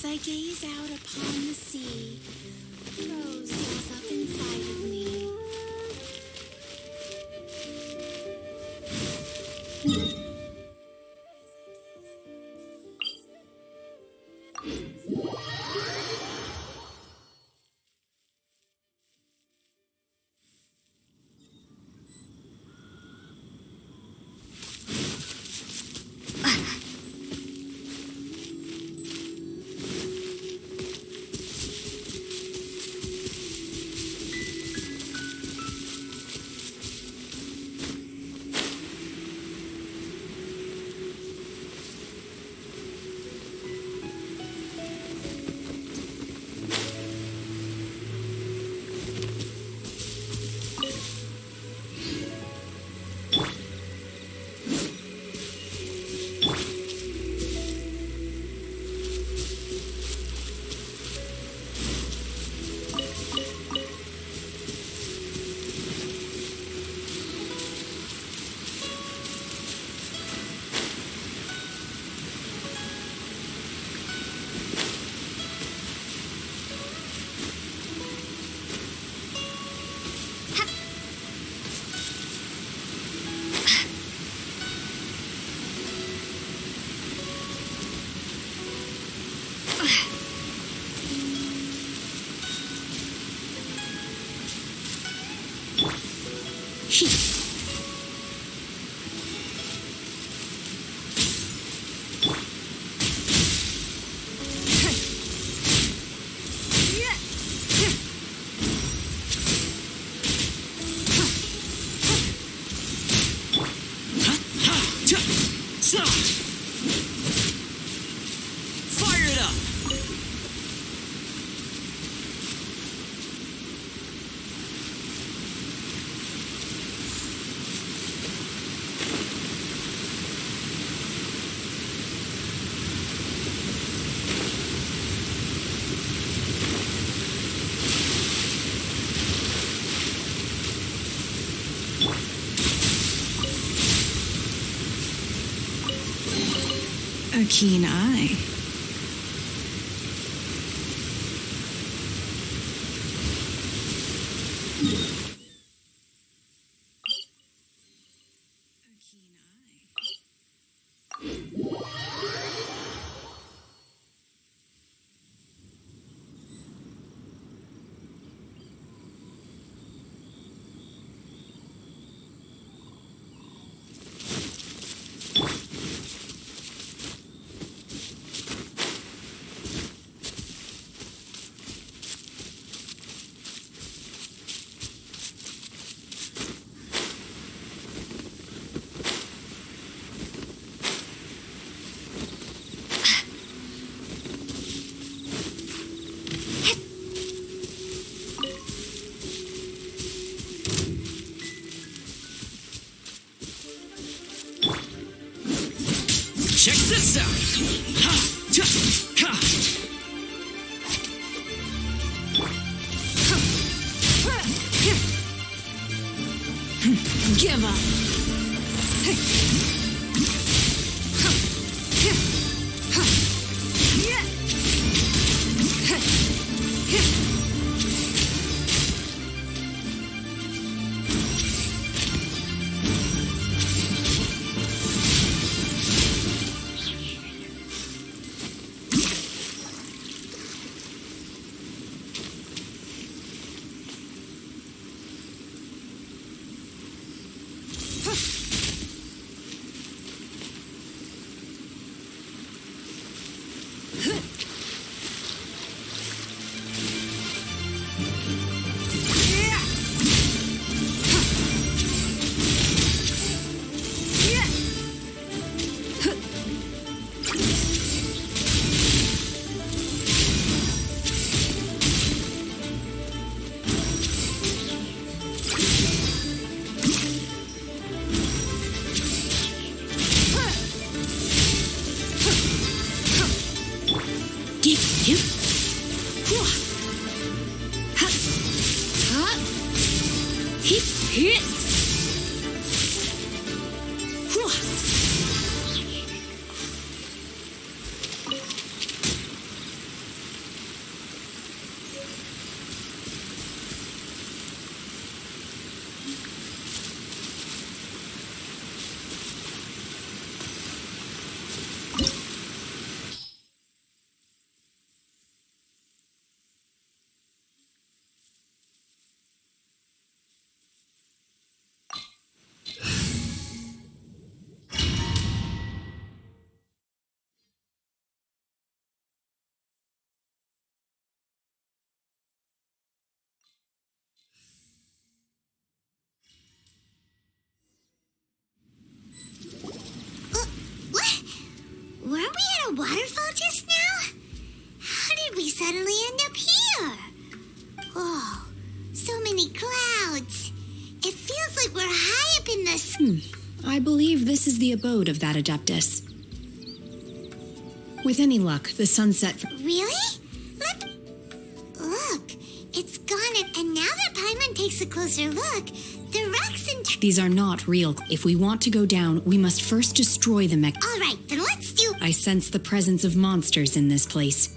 As I gaze out upon the sea, rose wells up inside of me. Fire it up! A keen eye. Check this out! Ha! Ja! Ha! Give up. waterfall just now? How did we suddenly end up here? Oh, so many clouds. It feels like we're high up in the sky. I believe this is the abode of that Adeptus. With any luck, the sunset... Really? Look, it's gone, and now that Paimon takes a closer look, the rocks and... These are not real. If we want to go down, we must first destroy the mech... All right, then let's do... I sense the presence of monsters in this place.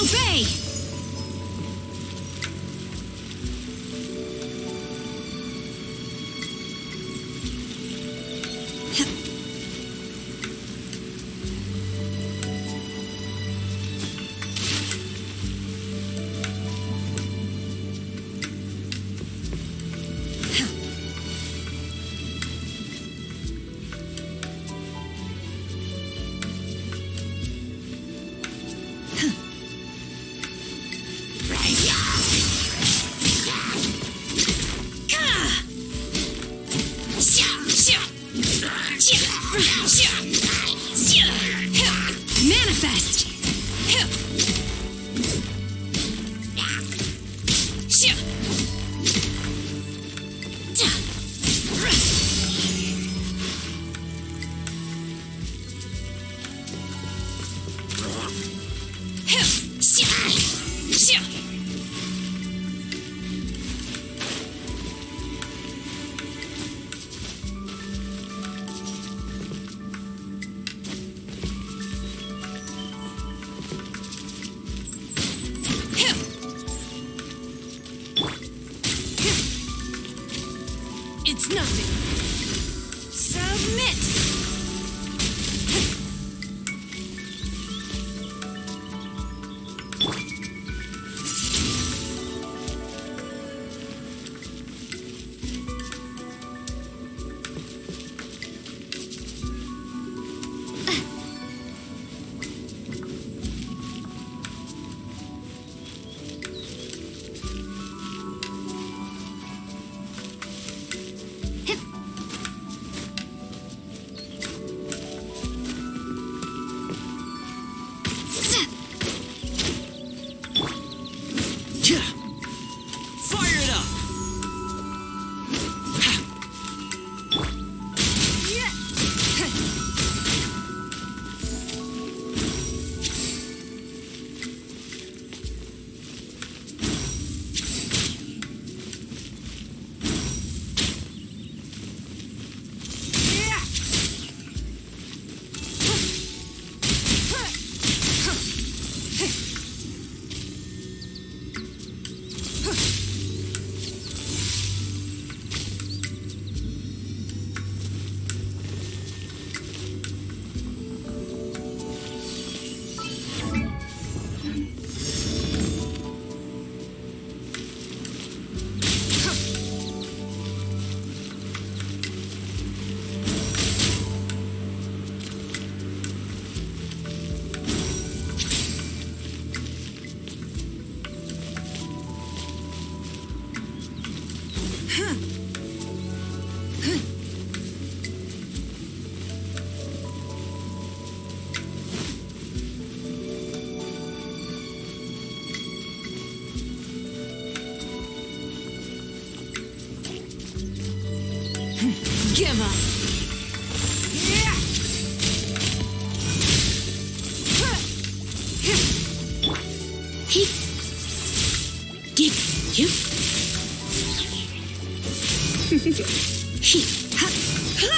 Obey! Manifest! It's nothing. Submit! Give up. He. Give you. He. Ha. Ha.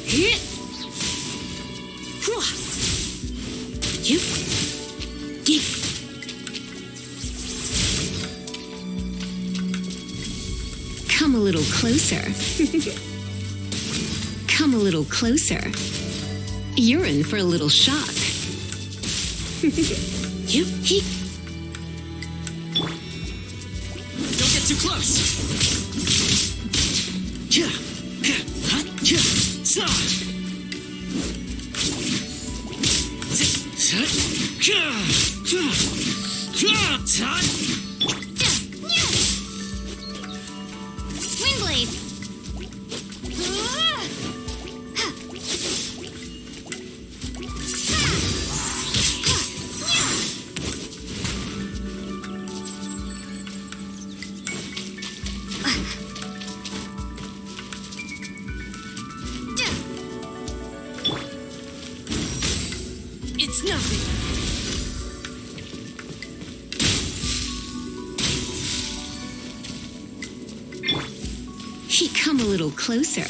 Hit. You. Give. Come a little closer. Come a little closer. You're in for a little shock. You, he. Don't get too close. Windblade. It's nothing. She'd come a little closer.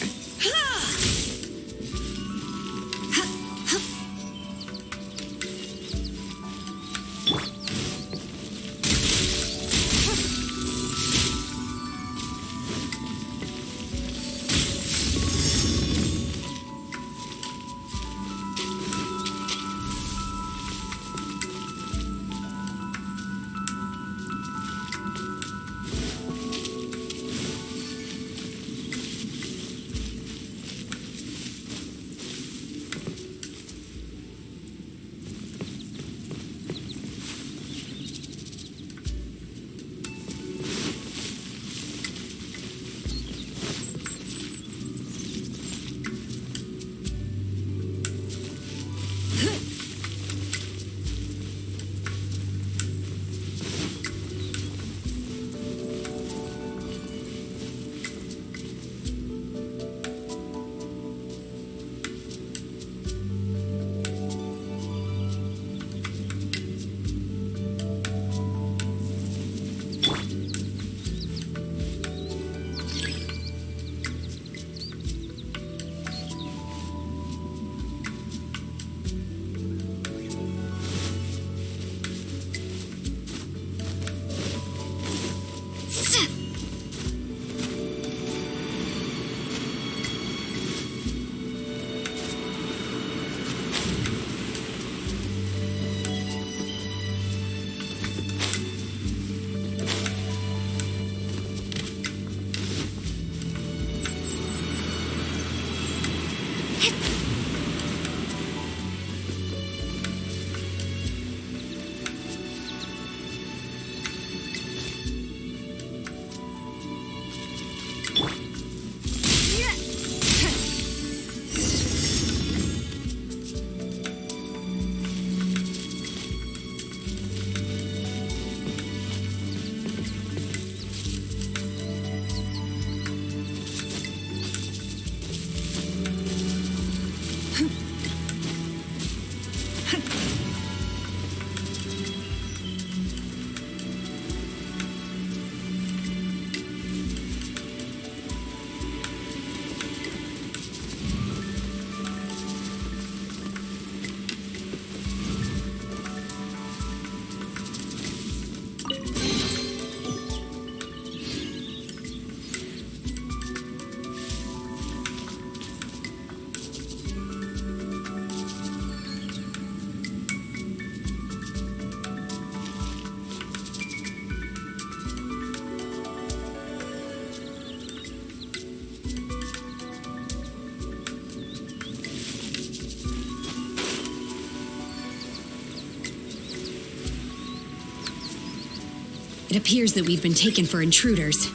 It appears that we've been taken for intruders.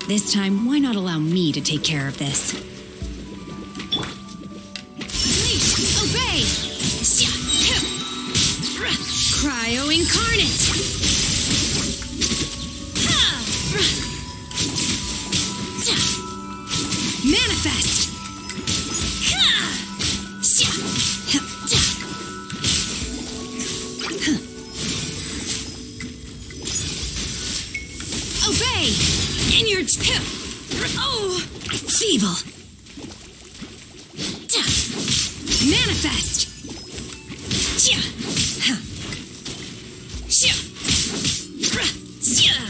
This time, why not allow me to take care of this? Please, obey! Cryo incarnate! Manifest! Obey! In your tip! Oh! Feeble! Manifest!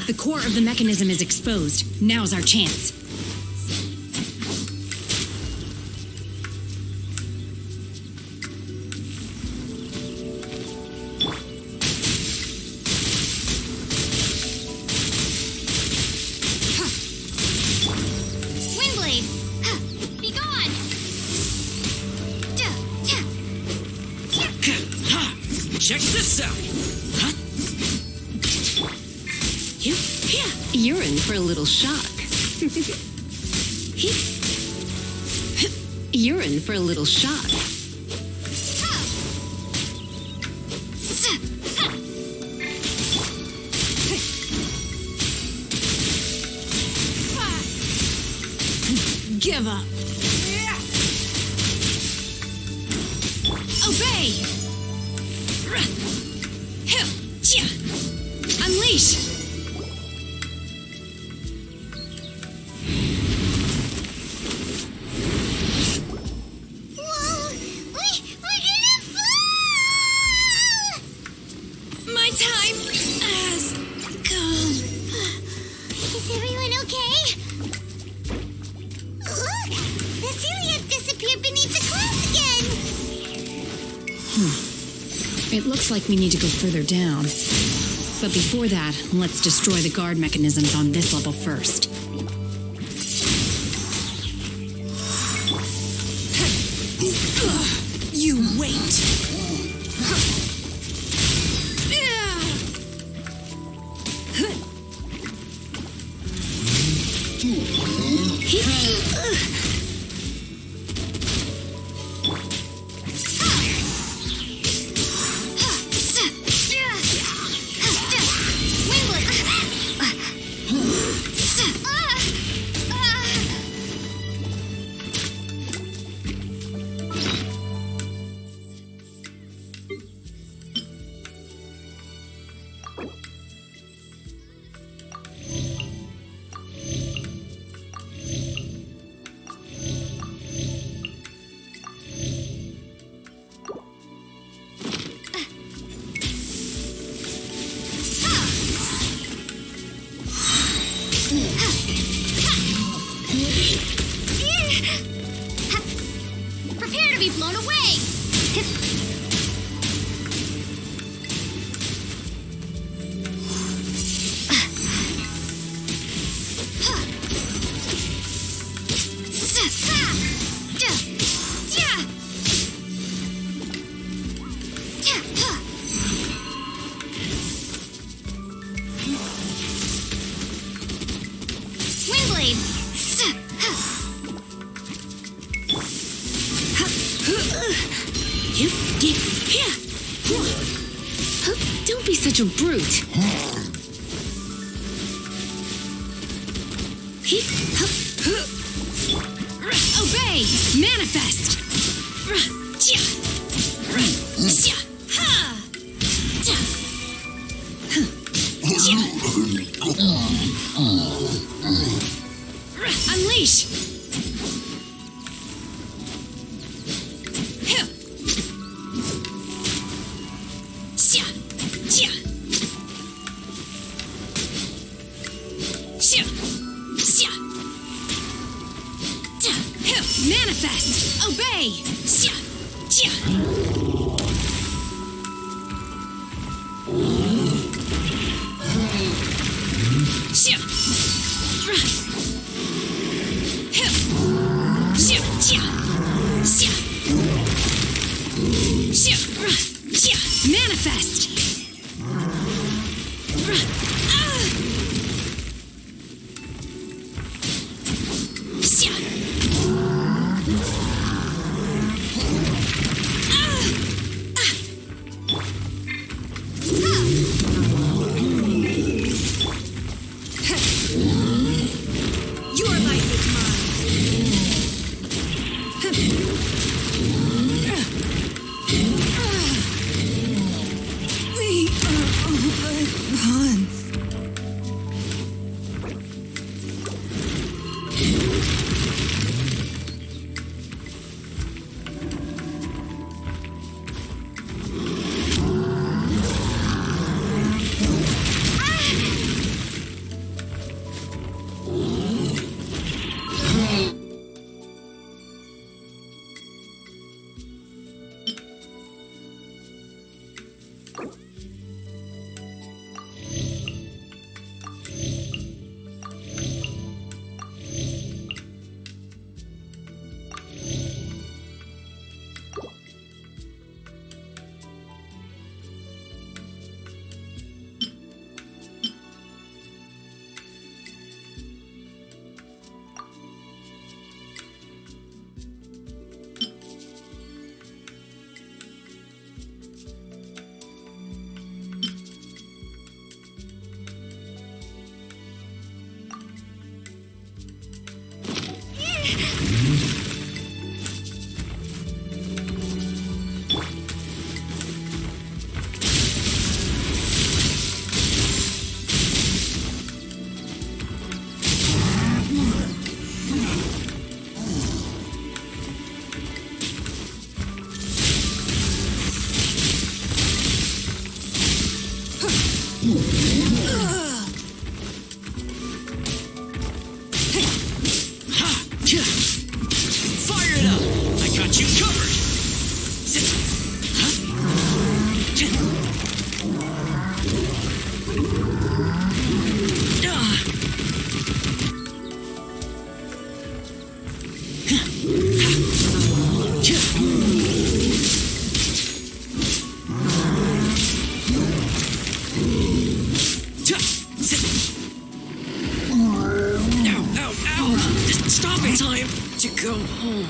The core of the mechanism is exposed. Now's our chance. Check this out. You're in for a little shock. You're in for a little shock. Give up. Obey. Unleash. Whoa! We're gonna fall! My time has come. Is everyone okay? Look! The ceiling has disappeared beneath the clouds again! It looks like we need to go further down. But before that, let's destroy the guard mechanisms on this level first. You wait! Prepare to be blown away! Windblade! Don't be such a brute. Obey! Manifest! Unleash! Manifest! Obey! Manifest! Your life is mine. We are all pawns. to go home.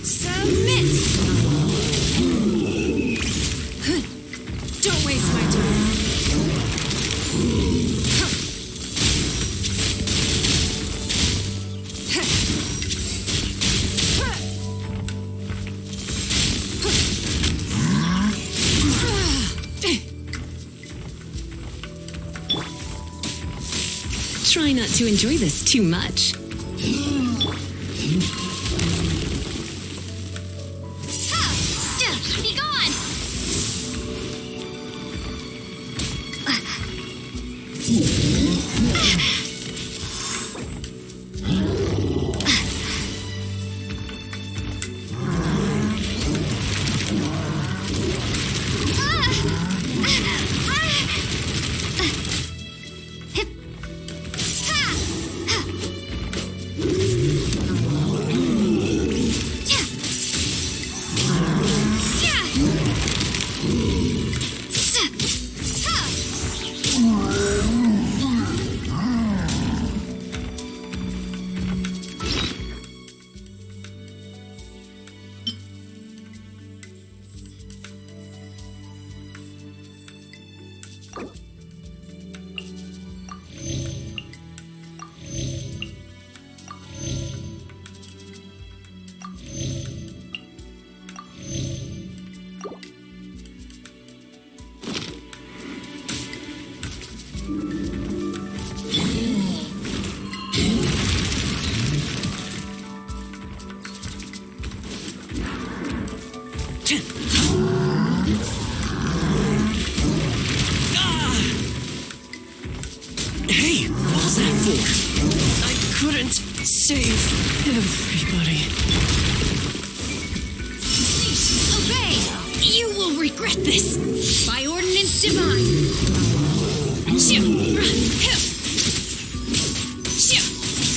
Submit! Don't waste my time. Try not to enjoy this too much. Be gone! Hey, what was that for? I couldn't save everybody. Obey! You will regret this! By ordinance divine!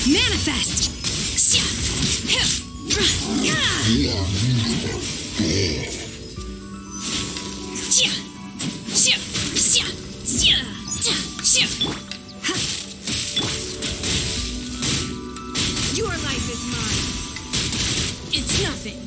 Manifest! Your life is mine. It's nothing.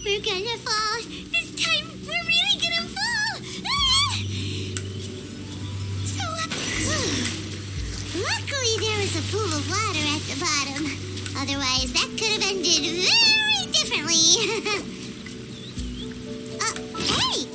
We're gonna fall. This time, we're really gonna fall. Ah! So, luckily there was a pool of water at the bottom. Otherwise, that could have ended very differently. Hey!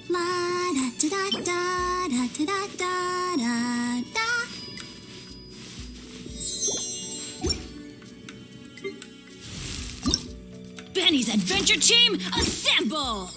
La-da-da-da-da-da-da-da-da. Benny's Adventure Team, assemble!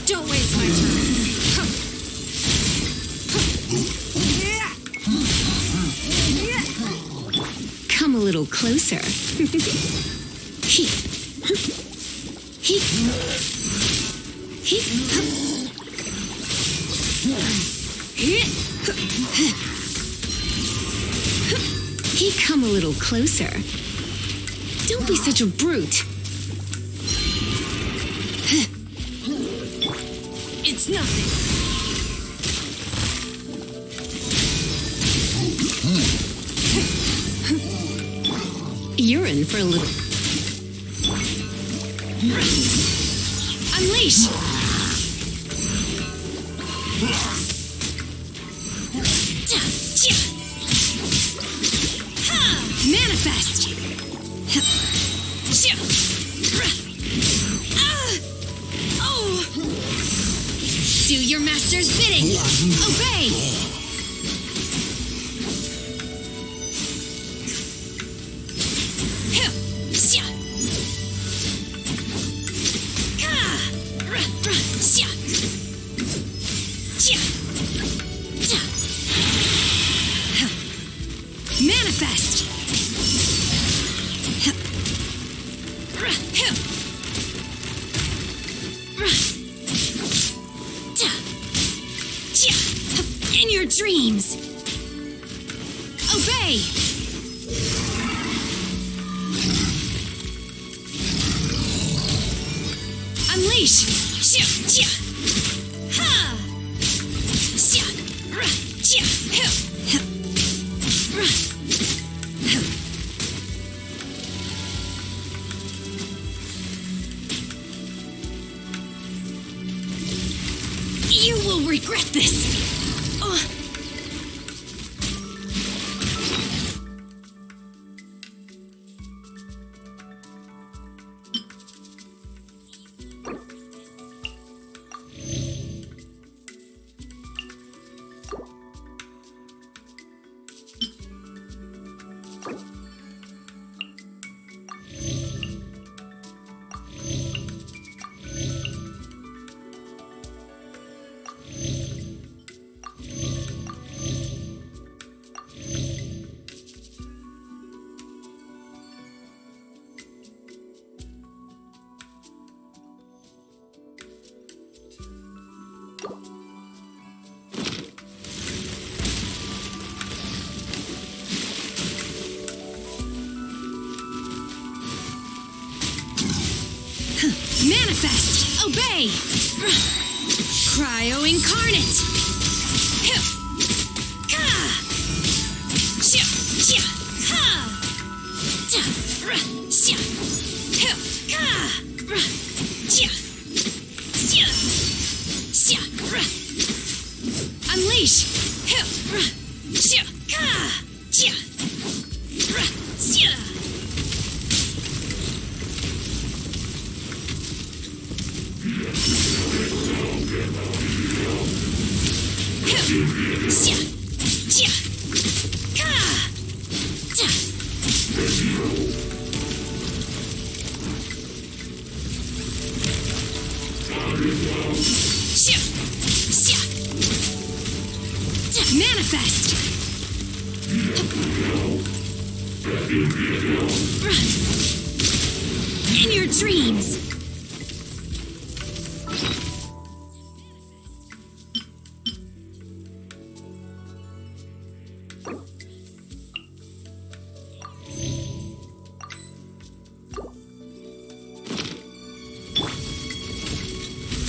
Don't waste my time. Come a little closer. Come a little closer. Don't be such a brute. It's nothing. You're in for a little. Unleash! Manifest! Do your master's bidding! Obey! Manifest! In your dreams! Obey! Unleash! You will regret this! Manifest! Obey! Cryo incarnate! Unleash! Manifest! In your dreams!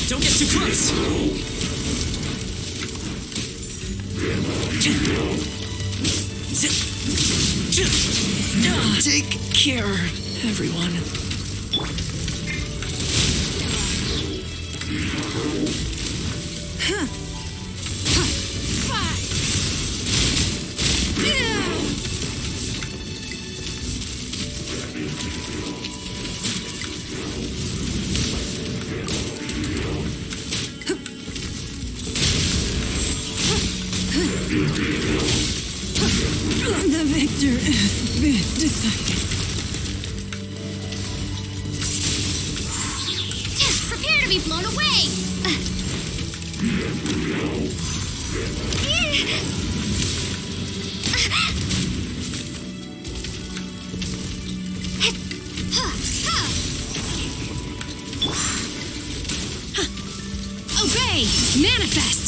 Don't get too close! Take care, everyone. The victor has been decided. Prepare to be blown away! Obey! Manifest!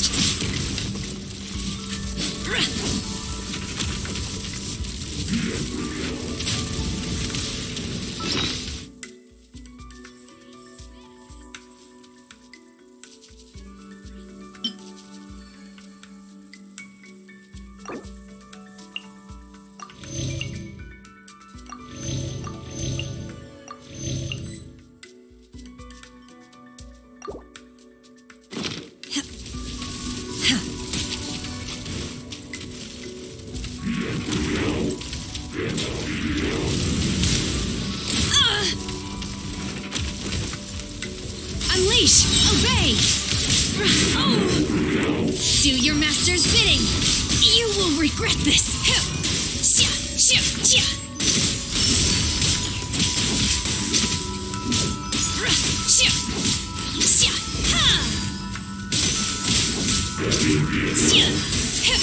Unleash! Obey! Do your master's bidding! You will regret this!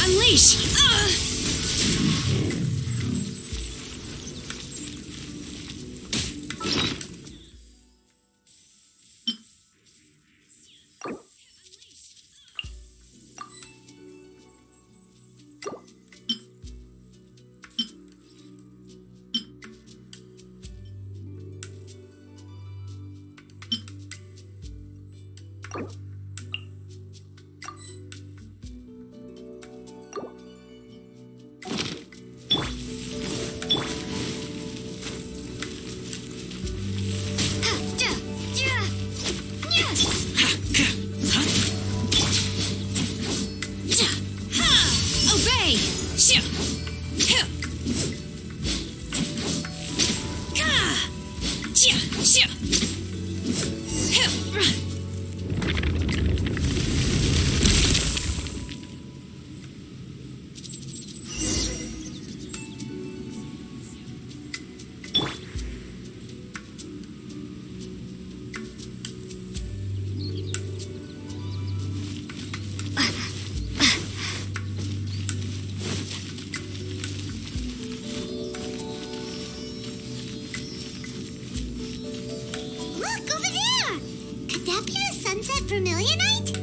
Unleash! Vermilionite?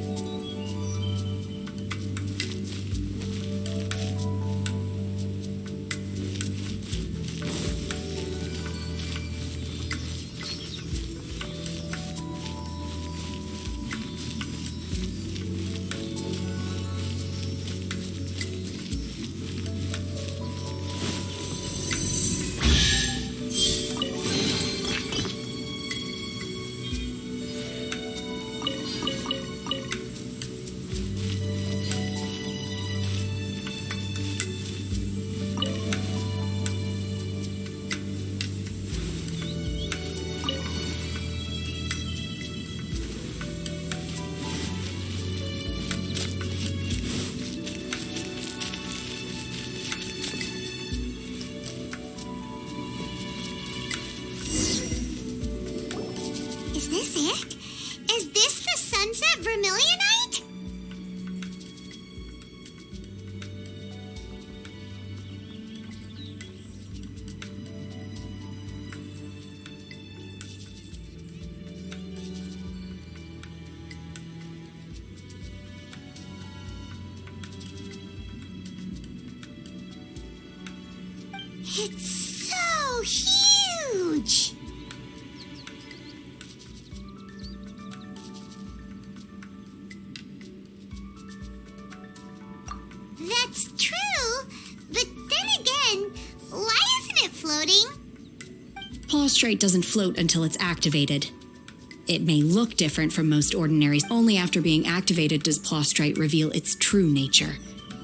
Is this it? Is this the sunset vermilionite? It's so huge! That's true, but then again, why isn't it floating? Plaustrite doesn't float until it's activated. It may look different from most ordinaries. Only after being activated does plaustrite reveal its true nature.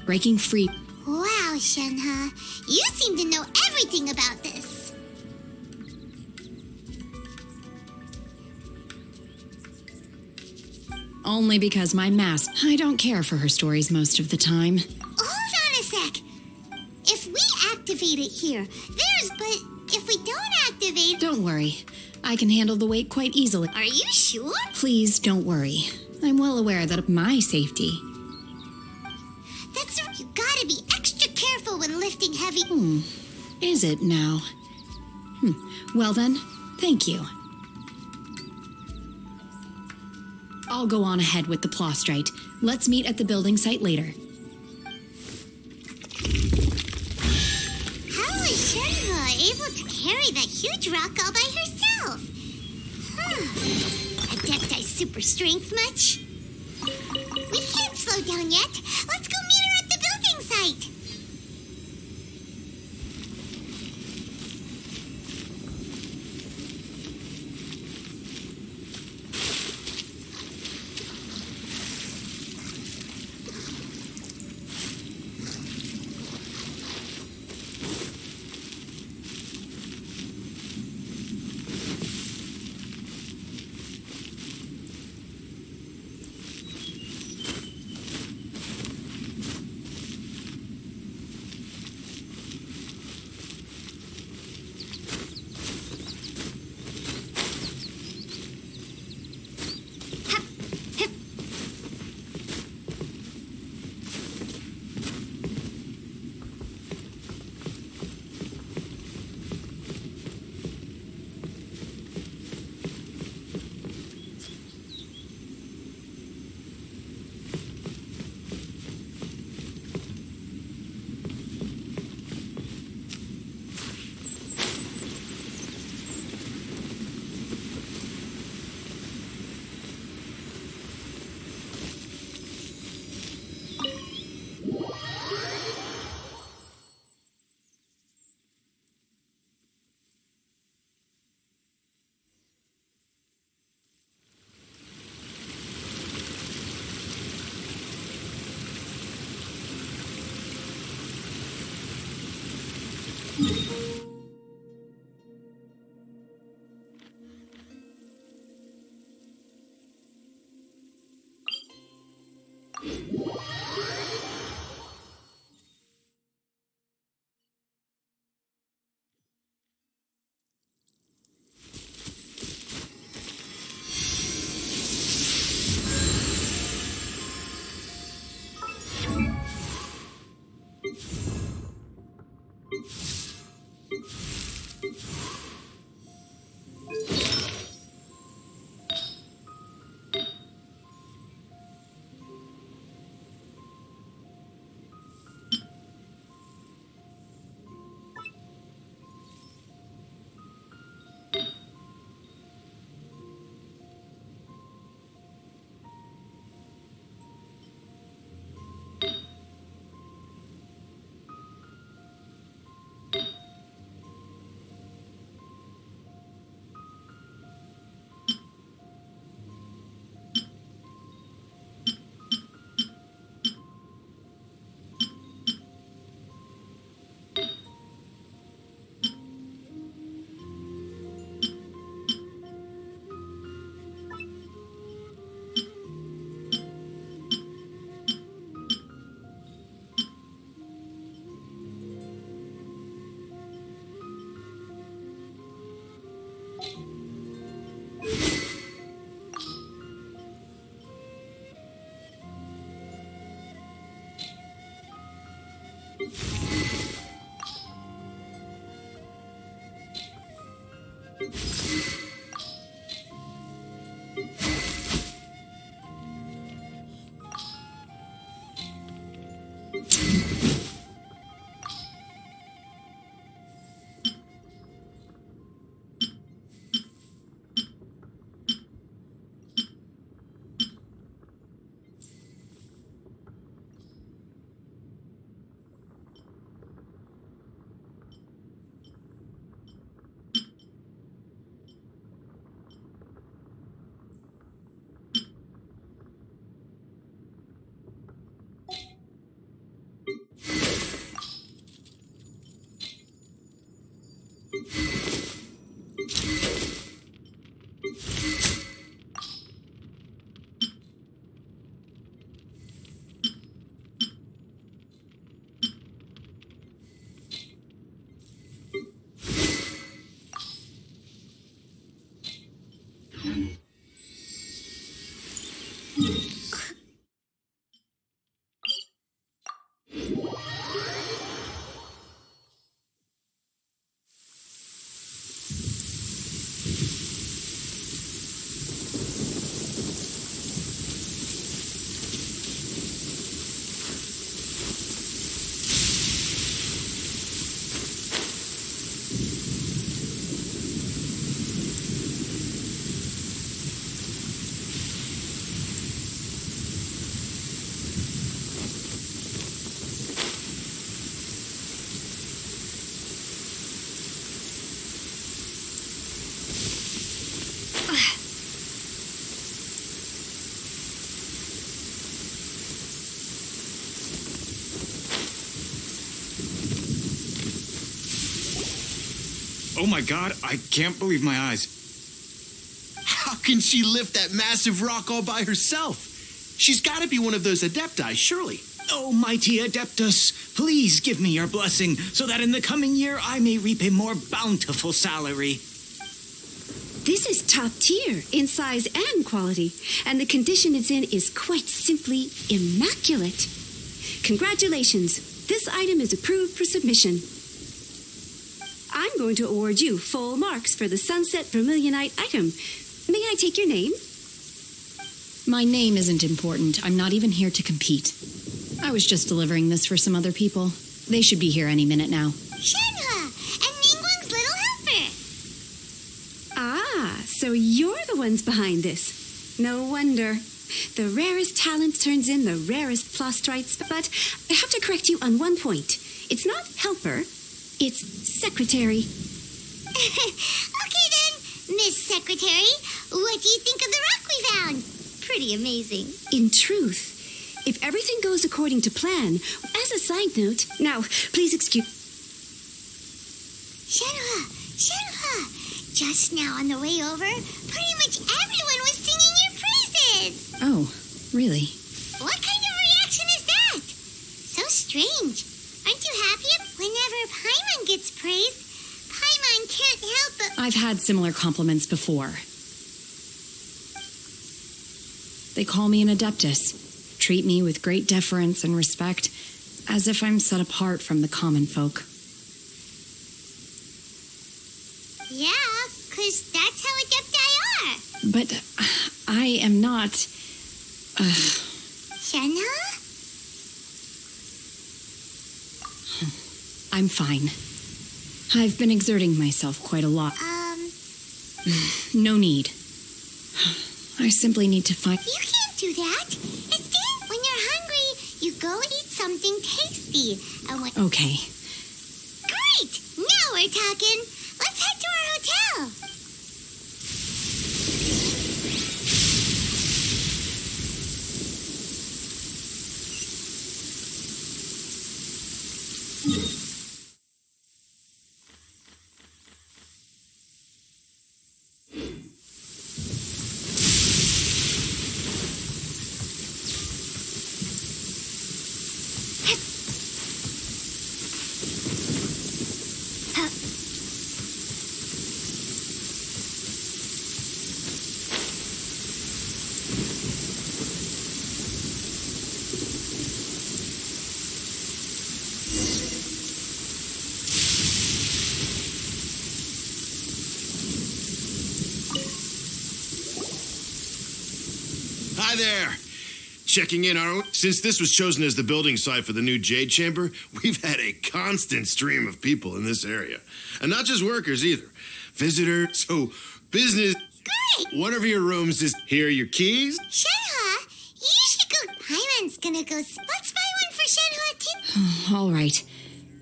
Breaking free. Wow, Shenhe, you seem to know everything about this. Only because my mask. I don't care for her stories most of the time. Hold on a sec. If we activate it here, but if we don't activate... Don't worry. I can handle the weight quite easily. Are you sure? Please don't worry. I'm well aware that of my safety. That's right. You gotta be extra careful when lifting heavy... Is it now? Well then, thank you. I'll go on ahead with the plaustrite. Let's meet at the building site later. How is Shenhe able to carry that huge rock all by herself? Adepti super strength much? We can't slow down yet. Let's go meet her at the building site. Oh my god, I can't believe my eyes. How can she lift that massive rock all by herself? She's got to be one of those Adepti, surely. Oh, mighty Adeptus, please give me your blessing so that in the coming year I may reap a more bountiful salary. This is top tier in size and quality, and the condition it's in is quite simply immaculate. Congratulations, this item is approved for submission. I'm going to award you full marks for the Sunset Vermilionite item. May I take your name? My name isn't important. I'm not even here to compete. I was just delivering this for some other people. They should be here any minute now. Shenhua and Ningguang's little helper. Ah, so you're the ones behind this. No wonder. The rarest talent turns in the rarest plastrites, but I have to correct you on one point. It's not helper, it's secretary. Okay then, Miss Secretary, what do you think of the rock we found? Pretty amazing. In truth, if everything goes according to plan, as a side note, now, please excuse... Shenhua, just now on the way over, pretty much everyone was singing your praises. Oh, really? What kind of reaction is that? So strange. Aren't you happy whenever Paimon gets praised? Paimon can't help but... I've had similar compliments before. They call me an Adeptus, treat me with great deference and respect, as if I'm set apart from the common folk. Yeah, 'cause that's how Adepti are. But I am not... Shenhua? I'm fine. I've been exerting myself quite a lot. No need. I simply need to find... You can't do that. Instead, when you're hungry, you go eat something tasty. And when... Okay. Great! Now we're talking. Let's head to our hotel. Hi there. Checking in, aren't we? Since this was chosen as the building site for the new Jade Chamber, we've had a constant stream of people in this area. And not just workers either. Visitors, so business. Great! One of your rooms is here are your keys. Shenhua, you should go. Paimon's gonna go. Let's buy one for Shenhua too. All right.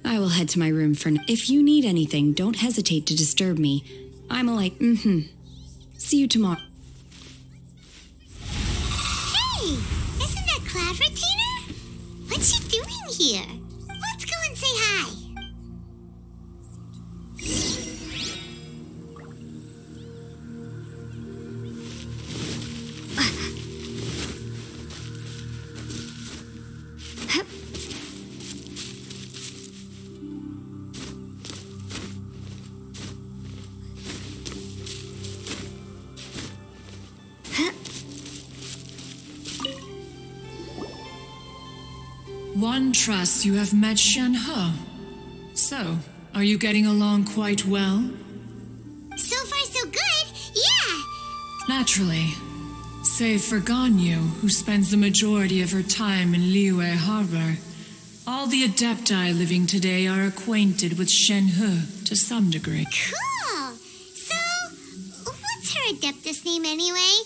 I will head to my room for now. If you need anything, don't hesitate to disturb me. I'm See you tomorrow. Hey, isn't that Cloud Retainer? What's she doing here? Let's go and say hi. One trusts you have met Shenhe. So, are you getting along quite well? So far, so good. Yeah. Naturally. Save for Ganyu, who spends the majority of her time in Liyue Harbor. All the Adepti living today are acquainted with Shenhe to some degree. Cool. So, what's her Adeptus name anyway?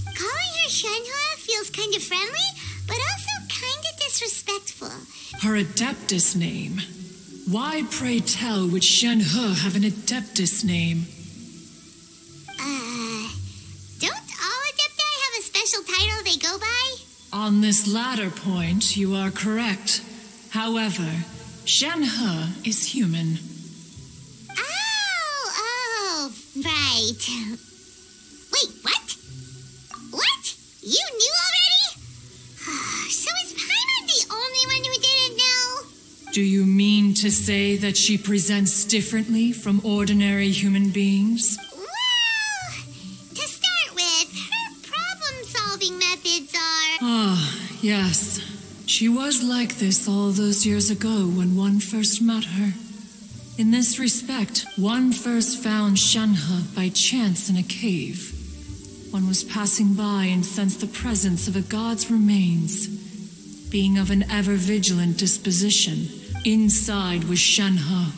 Calling her Shenhua feels kind of friendly, but also kind of disrespectful. Her Adeptus name. Why, pray tell, would Shenhe have an Adeptus name? Don't all Adepti have a special title they go by? On this latter point, you are correct. However, Shenhe is human. Oh, right. Wait, what? What? You knew already? So is Paimon the only one who didn't know? Do you mean to say that she presents differently from ordinary human beings? Well, to start with, her problem-solving methods are... Ah, yes. She was like this all those years ago when one first met her. In this respect, one first found Shenhe by chance in a cave. One was passing by and sensed the presence of a god's remains. Being of an ever-vigilant disposition, inside was Shenhe,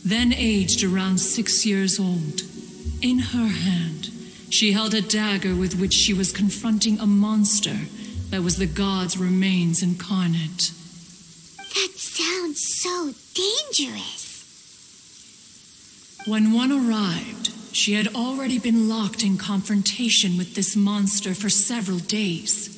then aged around 6 years old. In her hand, she held a dagger with which she was confronting a monster that was the god's remains incarnate. That sounds so dangerous. When one arrived, she had already been locked in confrontation with this monster for several days.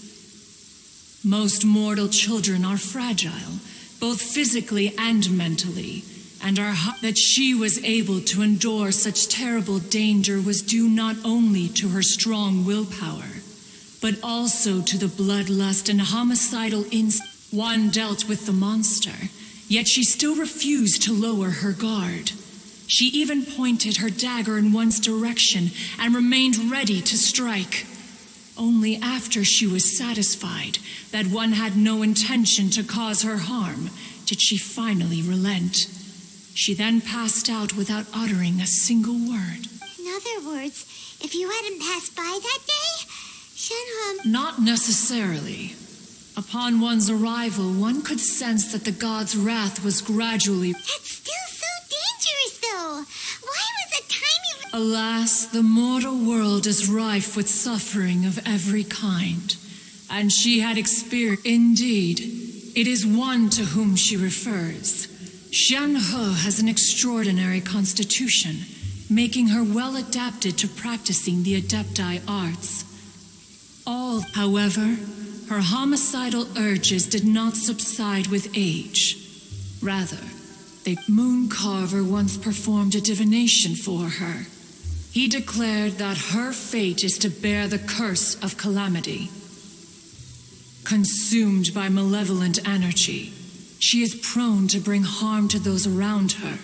Most mortal children are fragile, both physically and mentally, and that she was able to endure such terrible danger was due not only to her strong willpower, but also to the bloodlust and homicidal instinct one dealt with the monster, yet she still refused to lower her guard. She even pointed her dagger in one's direction and remained ready to strike. Only after she was satisfied that one had no intention to cause her harm did she finally relent. She then passed out without uttering a single word. In other words, if you hadn't passed by that day, Shenhe... Not necessarily. Upon one's arrival, one could sense that the god's wrath was gradually... That's still so dangerous, though. Why was a tiny... Alas, the mortal world is rife with suffering of every kind, and she had experienced... Indeed, it is one to whom she refers. Shenhe has an extraordinary constitution, making her well adapted to practicing the Adepti arts. However, her homicidal urges did not subside with age. Rather, the moon carver once performed a divination for her. He declared that her fate is to bear the curse of calamity. Consumed by malevolent energy, she is prone to bring harm to those around her.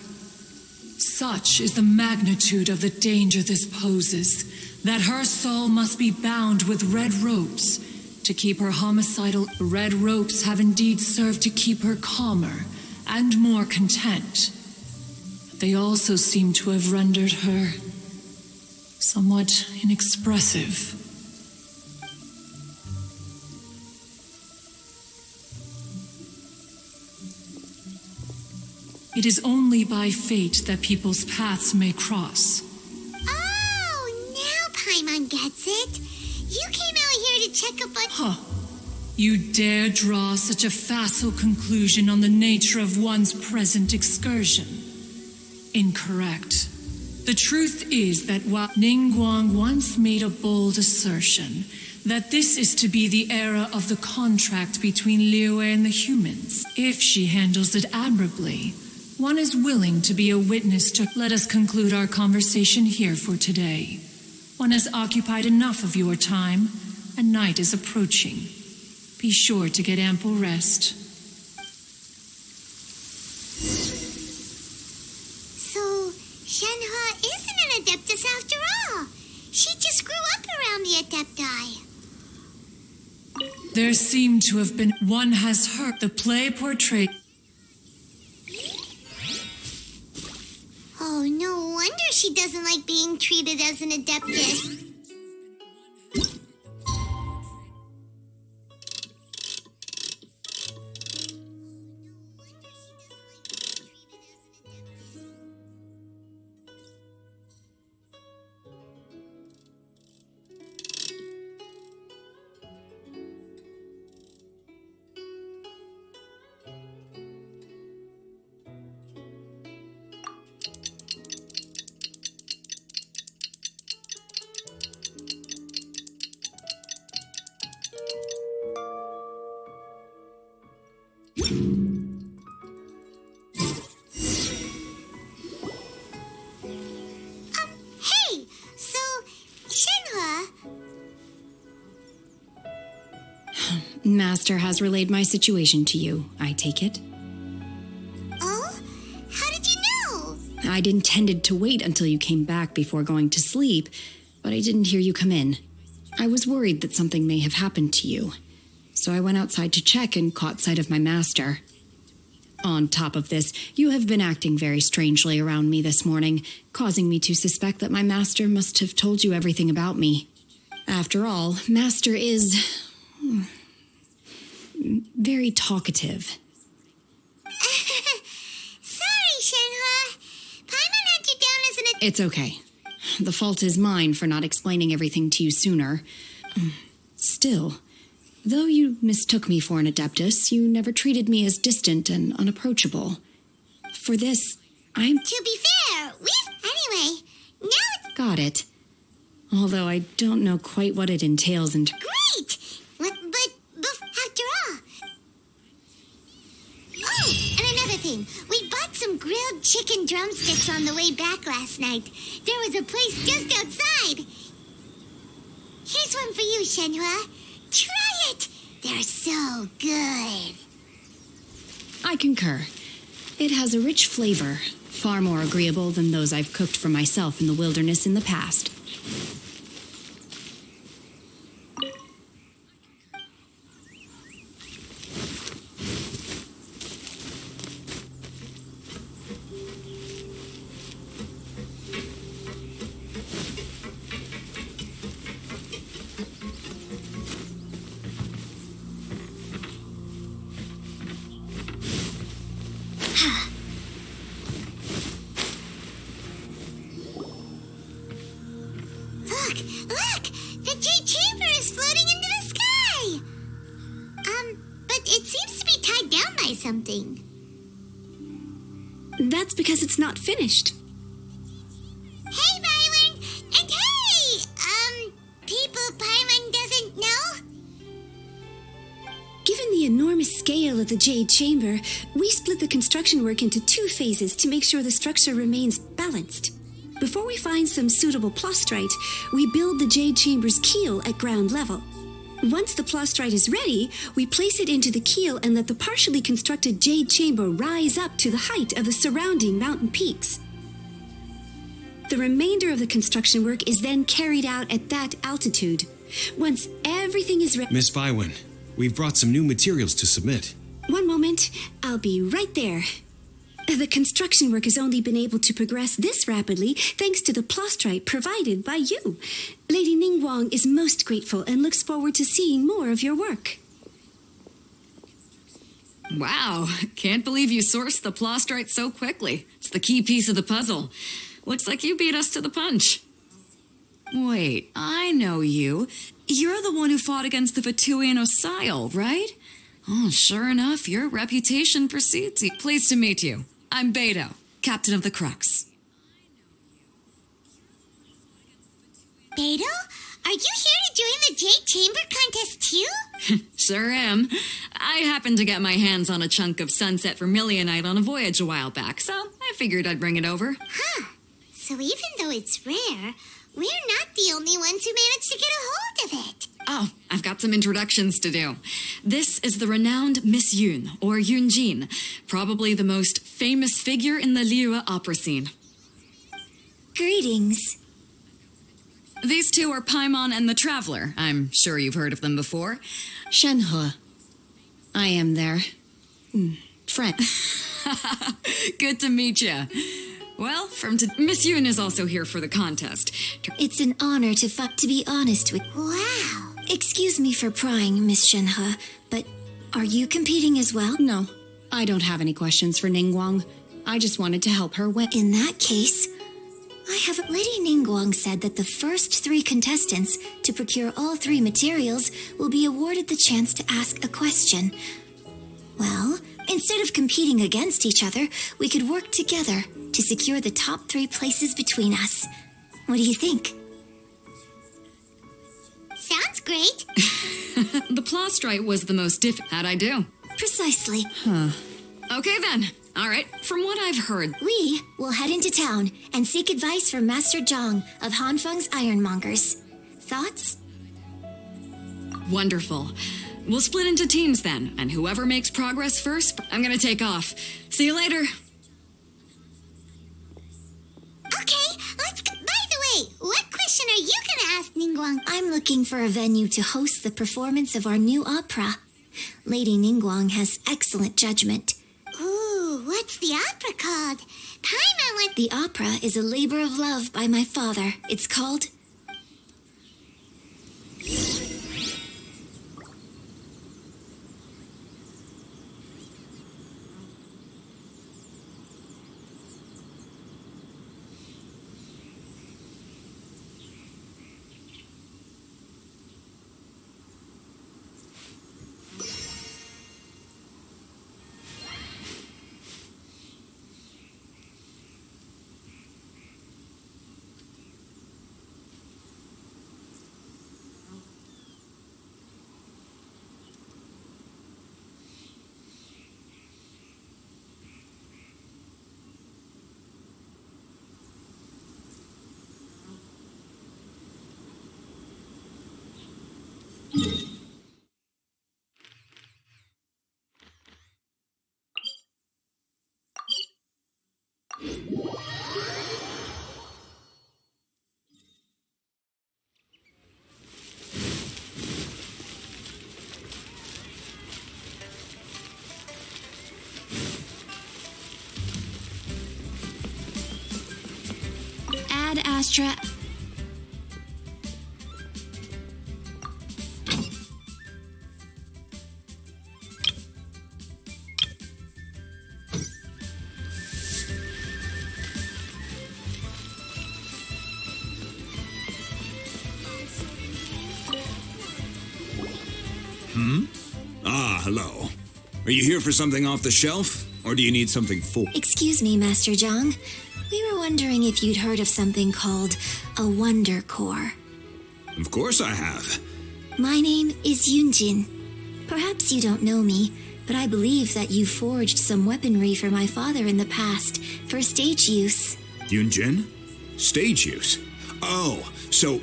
Such is the magnitude of the danger this poses, that her soul must be bound with red ropes to keep her homicidal. Red ropes have indeed served to keep her calmer and more content. But they also seem to have rendered her somewhat inexpressive. It is only by fate that people's paths may cross. Oh, now Paimon gets it. You came out here to check up on... Huh. You dare draw such a facile conclusion on the nature of one's present excursion? Incorrect. The truth is that while Ningguang once made a bold assertion that this is to be the era of the contract between Liyue and the humans, if she handles it admirably, one is willing to be a witness to... Let us conclude our conversation here for today. One has occupied enough of your time, and night is approaching. Be sure to get ample rest. So, Shenhe isn't an Adeptus after all. She just grew up around the Adepti. There seem to have been... One has heard the play portrayed... Oh, no wonder she doesn't like being treated as an Adeptus. Master has relayed my situation to you, I take it. Oh? How did you know? I'd intended to wait until you came back before going to sleep, but I didn't hear you come in. I was worried that something may have happened to you, so I went outside to check and caught sight of my master. On top of this, you have been acting very strangely around me this morning, causing me to suspect that my master must have told you everything about me. After all, Master is very talkative. Sorry, Shenhua. Paimon had you down as an... It's okay. The fault is mine for not explaining everything to you sooner. Still, though you mistook me for an Adeptus, you never treated me as distant and unapproachable. For this, I'm... To be fair, Anyway, now it's... Got it. Although I don't know quite what it entails in... Great! But after all... Oh, and another thing. We bought some grilled chicken drumsticks on the way back last night. There was a place just outside. Here's one for you, Shenhua. Try it! They're so good. I concur. It has a rich flavor, far more agreeable than those I've cooked for myself in the wilderness in the past. Look! The Jade Chamber is floating into the sky! But it seems to be tied down by something. That's because it's not finished. Hey, Byron! And hey! People Paimon doesn't know? Given the enormous scale of the Jade Chamber, we split the construction work into 2 phases to make sure the structure remains balanced. Before we find some suitable plastrite, we build the Jade Chamber's keel at ground level. Once the plastrite is ready, we place it into the keel and let the partially constructed Jade Chamber rise up to the height of the surrounding mountain peaks. The remainder of the construction work is then carried out at that altitude. Once everything is ready... Miss Bywin, we've brought some new materials to submit. One moment, I'll be right there. The construction work has only been able to progress this rapidly thanks to the plastrite provided by you. Lady Ningguang is most grateful and looks forward to seeing more of your work. Wow, can't believe you sourced the plastrite so quickly. It's the key piece of the puzzle. Looks like you beat us to the punch. Wait, I know you. You're the one who fought against the Vatuian Osile, right? Oh, sure enough, your reputation precedes you. Pleased to meet you. I'm Beto, captain of the Crux. Beto? Are you here to join the Jade Chamber contest too? Sure am. I happened to get my hands on a chunk of sunset vermilionite on a voyage a while back, so I figured I'd bring it over. Huh. So even though it's rare, we're not the only ones who managed to get a hold of it. Oh, I've got some introductions to do. This is the renowned Miss Yun, or Yunjin, probably the most famous figure in the Liyue opera scene. Greetings. These two are Paimon and the Traveler. I'm sure you've heard of them before. Shenhua. I am their... friend. Good to meet you. Well, Miss Yun is also here for the contest. It's an honor to be honest with... Wow. Excuse me for prying, Miss Shenhe, but are you competing as well? No, I don't have any questions for Ningguang. I just wanted to help her win. In that case, Lady Ningguang said that the first 3 contestants to procure all 3 materials will be awarded the chance to ask a question. Well, instead of competing against each other, we could work together to secure the top 3 places between us. What do you think? Sounds great. The plastrite was the most How'd I do? Precisely. Okay then. All right, from what I've heard... We will head into town and seek advice from Master Zhang of Hanfeng's Ironmongers. Thoughts? Wonderful. We'll split into teams then, and whoever makes progress first, I'm gonna take off. See you later. Okay, let's go. By the way, what question are you gonna ask, Ningguang? I'm looking for a venue to host the performance of our new opera. Lady Ningguang has excellent judgment. Ooh, what's the opera called? Paimon went. The opera is a labor of love by my father. It's called... Ad Astra... Ah, hello. Are you here for something off the shelf, or do you need something full? Excuse me, Master Zhang. We were wondering if you'd heard of something called a Wonder Core. Of course I have. My name is Yunjin. Perhaps you don't know me, but I believe that you forged some weaponry for my father in the past for stage use. Yunjin? Stage use? Oh, so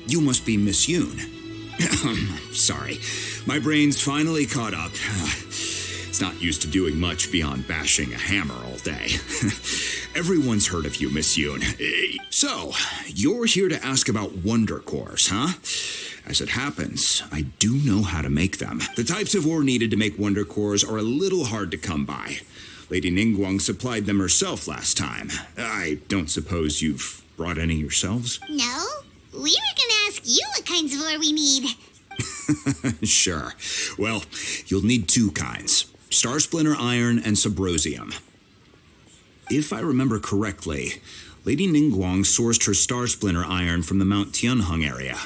you must be Miss Yoon. Sorry, my brain's finally caught up. It's not used to doing much beyond bashing a hammer all day. Everyone's heard of you, Miss Yoon. So, you're here to ask about Wonder Cores, huh? As it happens, I do know how to make them. The types of ore needed to make Wonder Cores are a little hard to come by. Lady Ningguang supplied them herself last time. I don't suppose you've brought any yourselves? No, we were gonna ask you what kinds of ore we need. Sure. Well, you'll need two kinds. Star Splinter Iron and Subrosium. If I remember correctly, Lady Ningguang sourced her Star Splinter Iron from the Mount Tianheng area.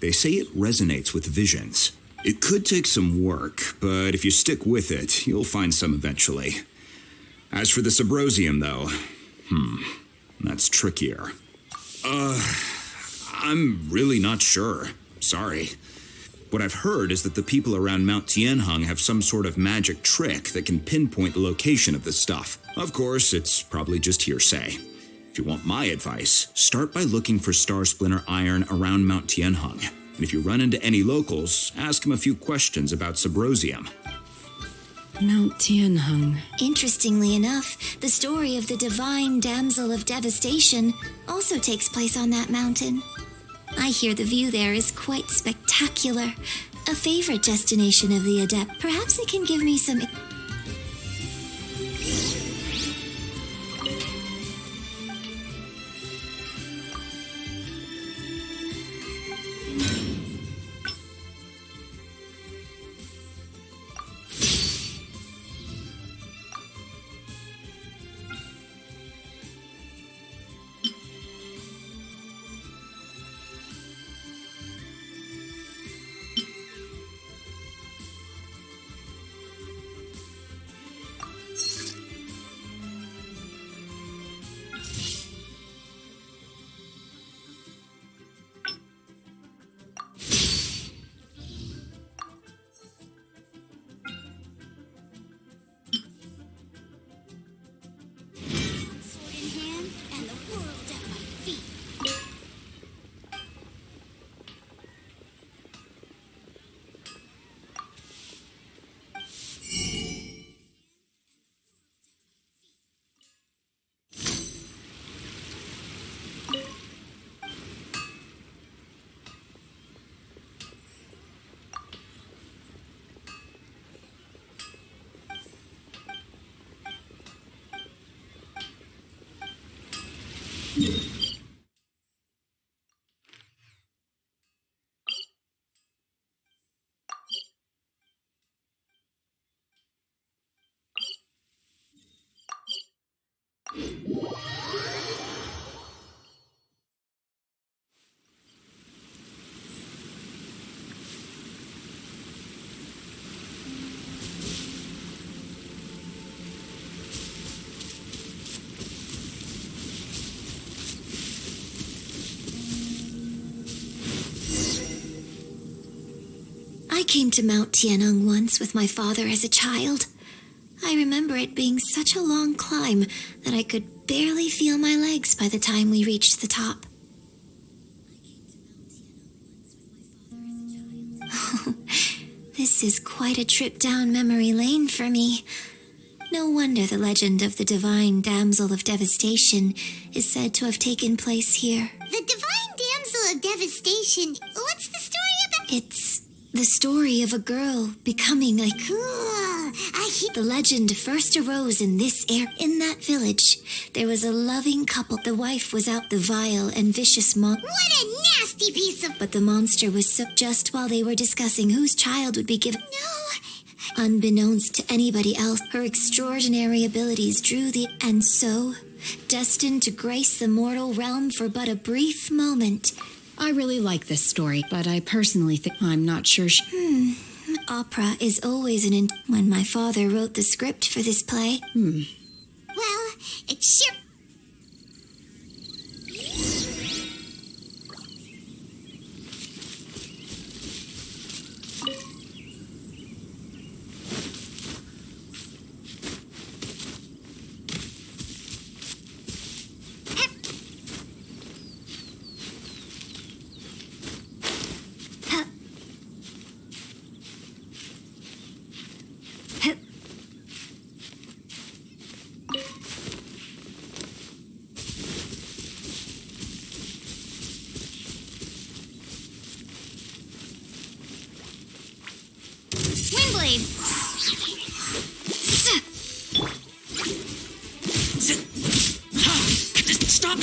They say it resonates with visions. It could take some work, but if you stick with it, you'll find some eventually. As for the Subrosium, though, that's trickier. I'm really not sure. Sorry. What I've heard is that the people around Mount Tianheng have some sort of magic trick that can pinpoint the location of the stuff. Of course, it's probably just hearsay. If you want my advice, start by looking for Star Splinter Iron around Mount Tianheng. And if you run into any locals, ask them a few questions about Subrosium. Mount Tianheng. Interestingly enough, the story of the divine damsel of devastation also takes place on that mountain. I hear the view there is quite spectacular. A favorite destination of the adept. Perhaps it can give me some... I came to Mount Tianeng once with my father as a child. I remember it being such a long climb that I could barely feel my legs by the time we reached the top. This is quite a trip down memory lane for me. No wonder the legend of the divine damsel of devastation is said to have taken place here. The divine damsel of devastation? What's the story about? It's the story of a girl becoming a... Cool. The legend first arose in this in that village. There was a loving couple. The wife was out the vile and vicious What a nasty piece of... But the monster was just while they were discussing whose child would be given... No. Unbeknownst to anybody else, her extraordinary abilities drew the... And so, destined to grace the mortal realm for but a brief moment... I really like this story, but I personally think I'm not sure Opera is always when my father wrote the script for this play. Well, it sure... Windblade! Stop!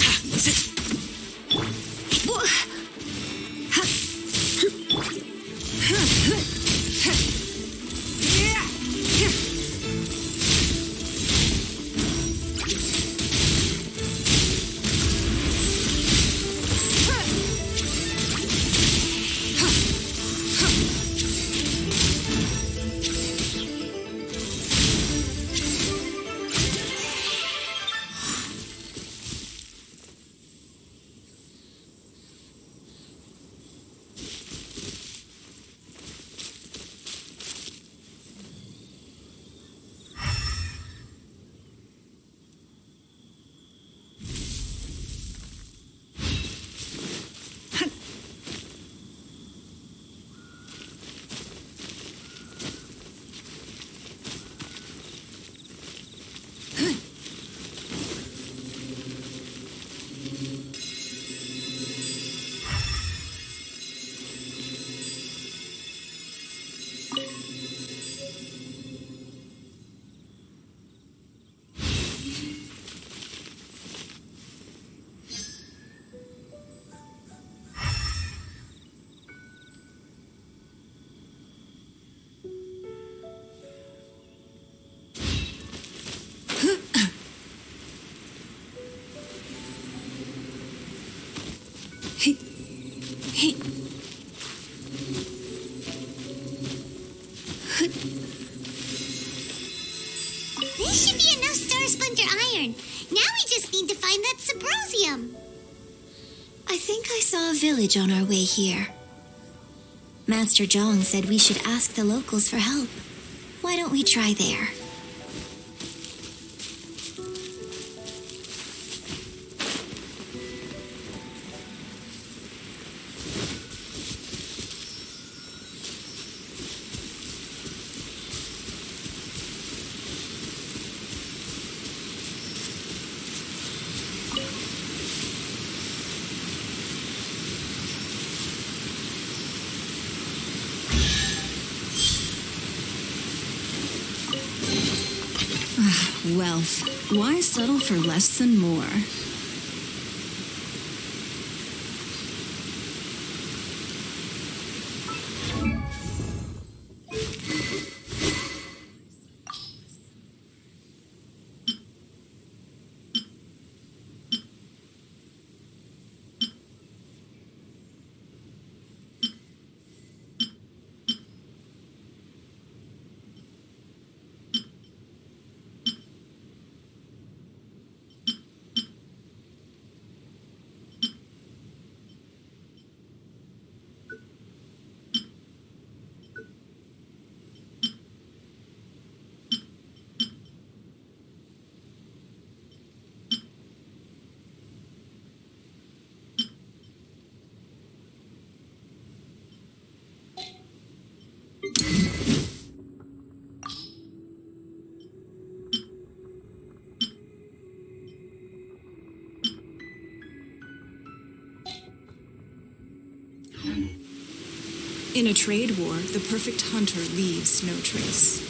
This should be enough star splinter iron. Now we just need to find that symposium. I think I saw a village on our way here. Master Zhang said we should ask the locals for help. Why don't we try there? Wealth. Why settle for less than more? In a trade war, the perfect hunter leaves no trace.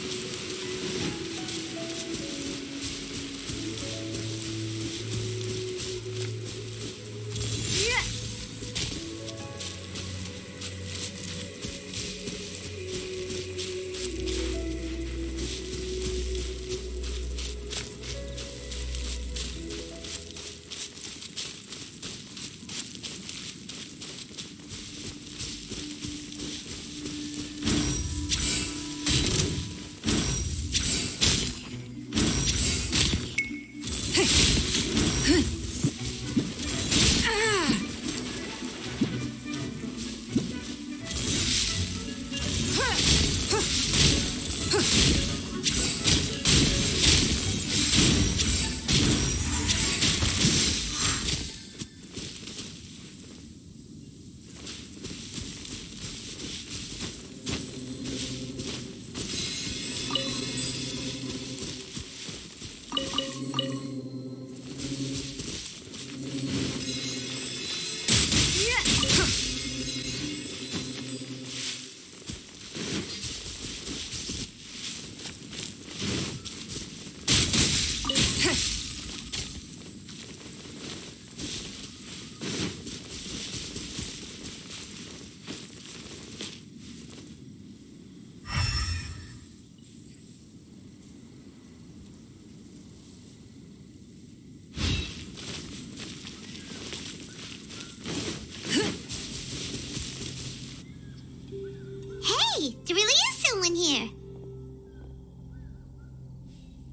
Hey, there really is someone here.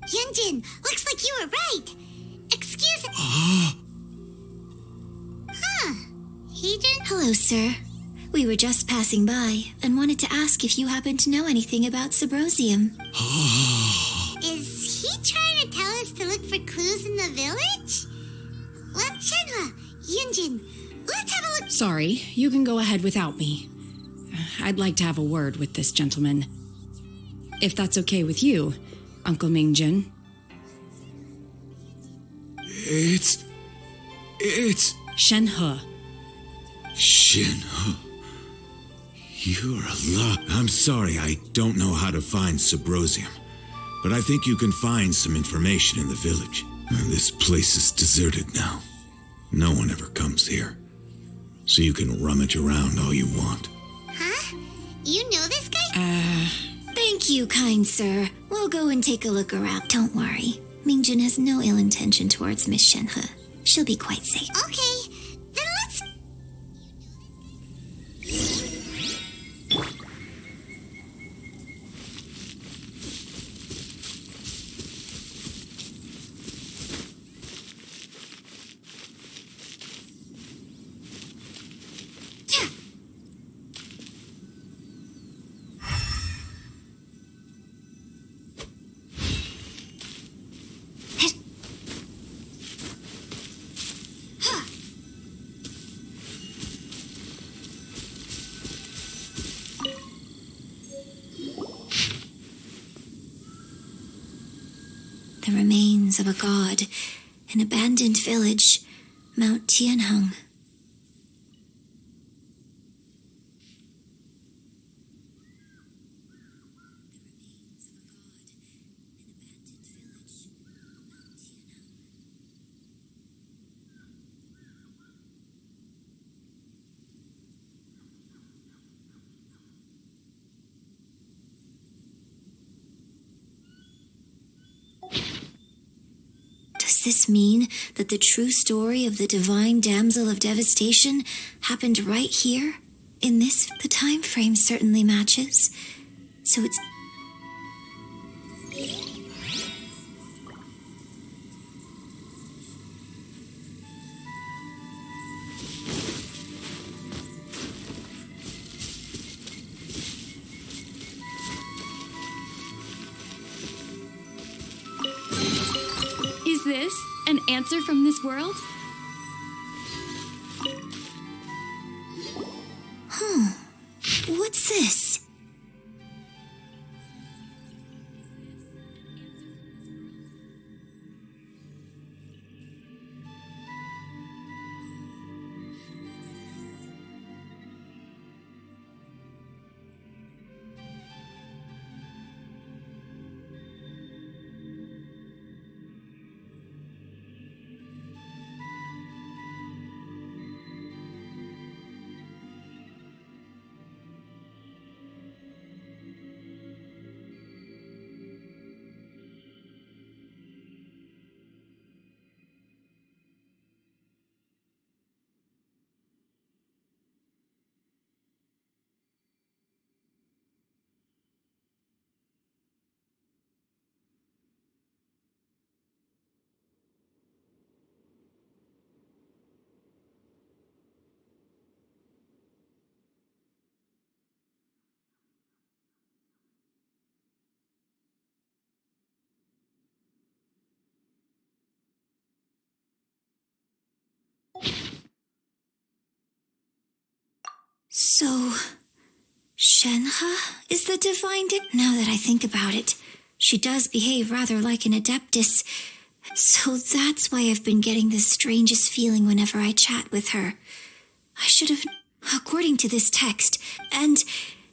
Yunjin, looks like you were right. Excuse me. Huh. He didn't. Hello, sir. We were just passing by and wanted to ask if you happen to know anything about Subrosium. Is he trying to tell us to look for clues in the village? Well, Shenhua, Yunjin, let's have a look. Sorry, you can go ahead without me. I'd like to have a word with this gentleman. If that's okay with you, Uncle Mingjin. It's Shenhe. Shinho. You're alive. I'm sorry, I don't know how to find Subrosium, but I think you can find some information in the village. This place is deserted now. No one ever comes here, so you can rummage around all you want. Huh? You know this guy? Thank you, kind sir. We'll go and take a look around. Don't worry. Mingjin has no ill intention towards Miss Shenhe. She'll be quite safe. Okay, then let's... The remains of a god, an abandoned village, Mount Tianheng. Does this mean that the true story of the divine damsel of devastation happened right here? In this, the time frame certainly matches. So it's... Is this an answer from this world? What's this? So, Shenhe is the divine Now that I think about it, she does behave rather like an adeptus. So that's why I've been getting the strangest feeling whenever I chat with her. I should have, according to this text, and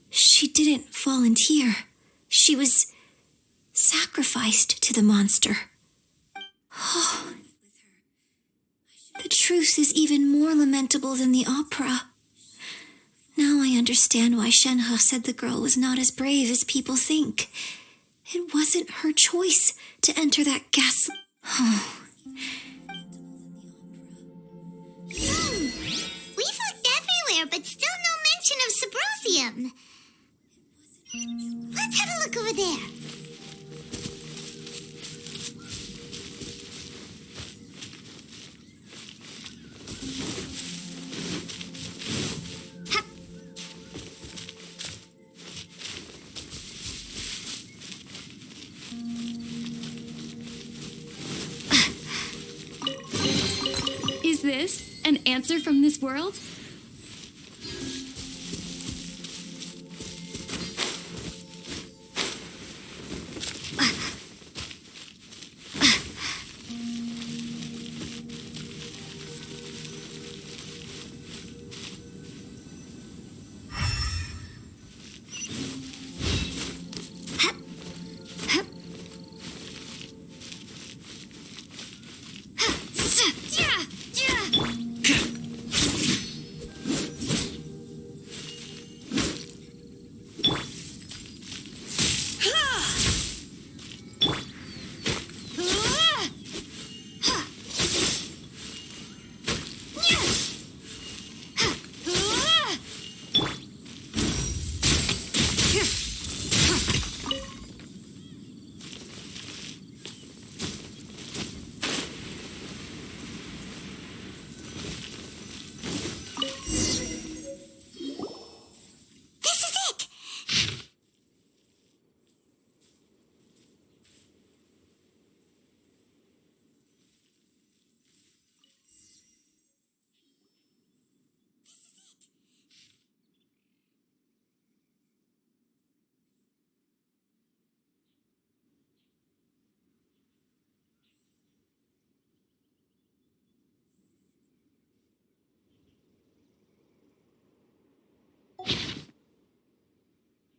she didn't volunteer. She was sacrificed to the monster. Oh, the truth is even more lamentable than the opera. Now I understand why Shenhe said the girl was not as brave as people think. It wasn't her choice to enter that gas... Oh. We've looked everywhere, but still no mention of Sybrosium. Let's have a look over there. Is this an answer from this world?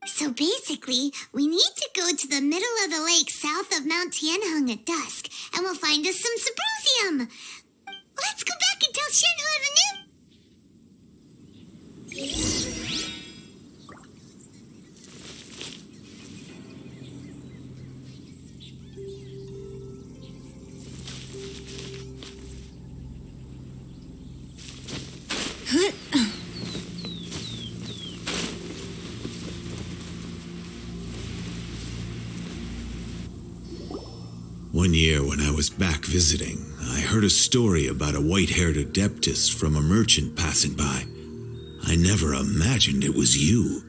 So basically, we need to go to the middle of the lake south of Mount Tianheng at dusk, and we'll find us some Sybrosium. Let's go back and tell Shenhe the new... One year when I was back visiting, I heard a story about a white-haired adeptus from a merchant passing by. I never imagined it was you.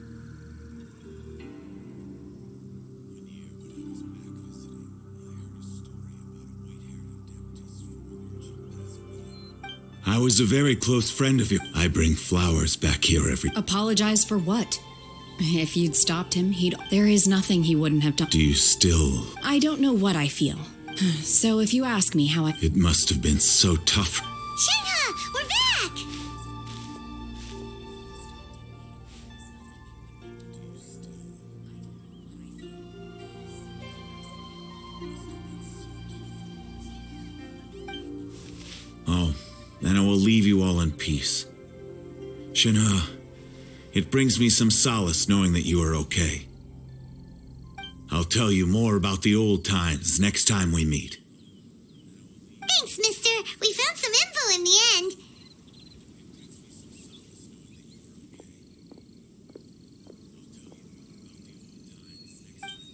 I was a very close friend of yours. I bring flowers back here every... Apologize for what? If you'd stopped him, there is nothing he wouldn't have done. Do you still... I don't know what I feel. So if you ask me how I... It must have been so tough. Shenhe, we're back! Oh, then I will leave you all in peace. Shenhe, it brings me some solace knowing that you are okay. I'll tell you more about the old times next time we meet. Thanks, mister. We found some info in the end.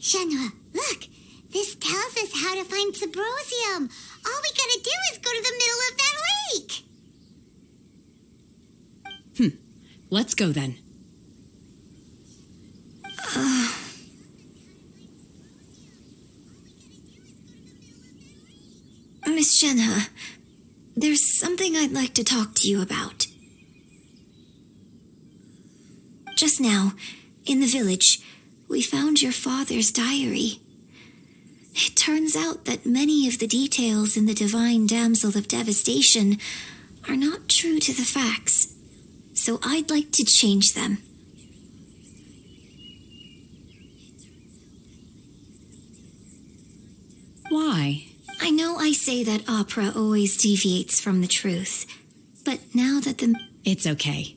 Shenhe, look. This tells us how to find Sybrosium. All we gotta do is go to the middle of that lake. Let's go then. Miss Shenhe, there's something I'd like to talk to you about. just now, in the village, we found your father's diary. It turns out that many of the details in the Divine Damsel of Devastation are not true to the facts, so I'd like to change them. Why? I know I say that opera always deviates from the truth, but now that the... It's okay.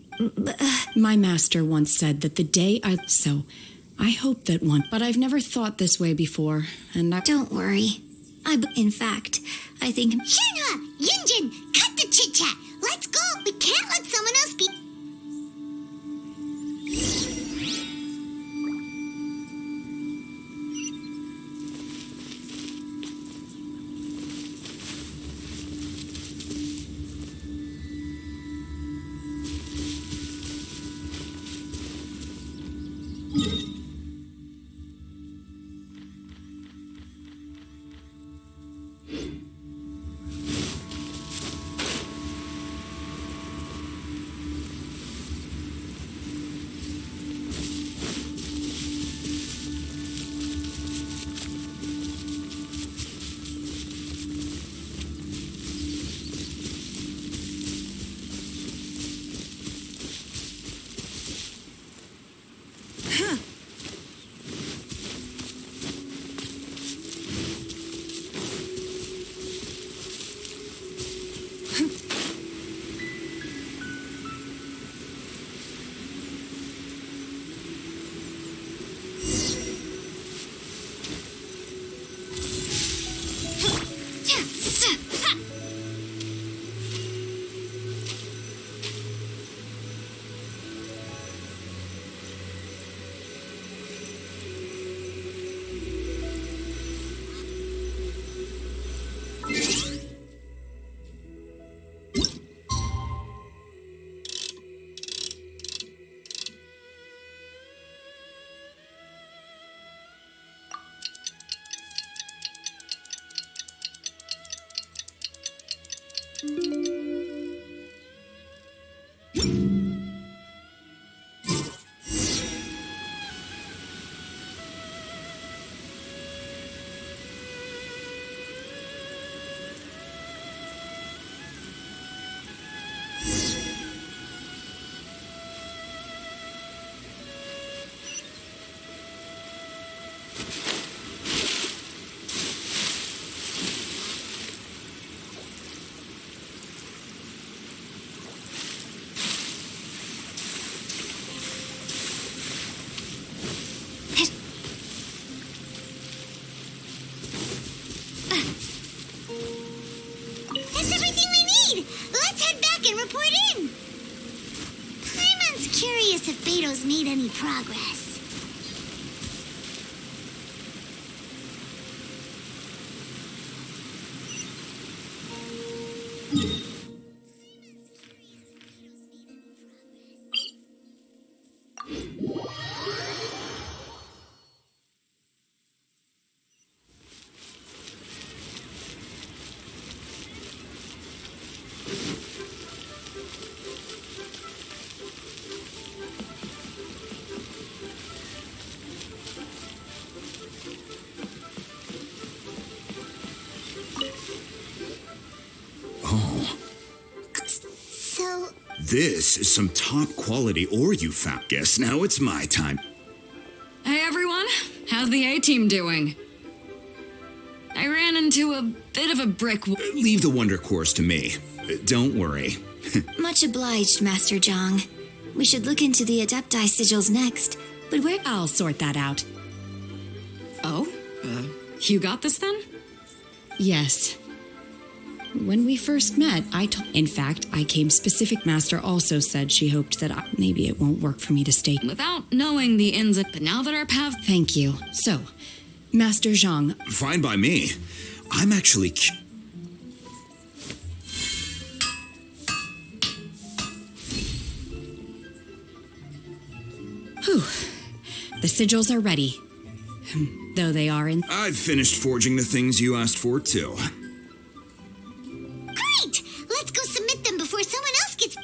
My master once said that the day So, I hope that one... But I've never thought this way before, and I... Don't worry. In fact, I think... Shenhua! Yunjin! Cut the chit-chat! Let's go! We can't let someone else be... That's everything we need! Let's head back and report in! Paimon's curious if Beto's made any progress. This is some top quality ore you found. Guess now it's my time. Hey everyone, how's the A-team doing? I ran into a bit of a brick wall. Leave the wonder course to me. Don't worry. Much obliged, Master Zhang. We should look into the Adepti sigils next, but where... I'll sort that out. Oh? You got this then? Yes. When we first met, In fact, I came specific. Master also said she hoped that maybe it won't work for me to stay. Without knowing the ins and... But now that our paths... Thank you. So, Master Zhang... Fine by me. I'm actually... Whew. The sigils are ready. Though they are in... I've finished forging the things you asked for, too. Great! Let's go submit them before someone else gets...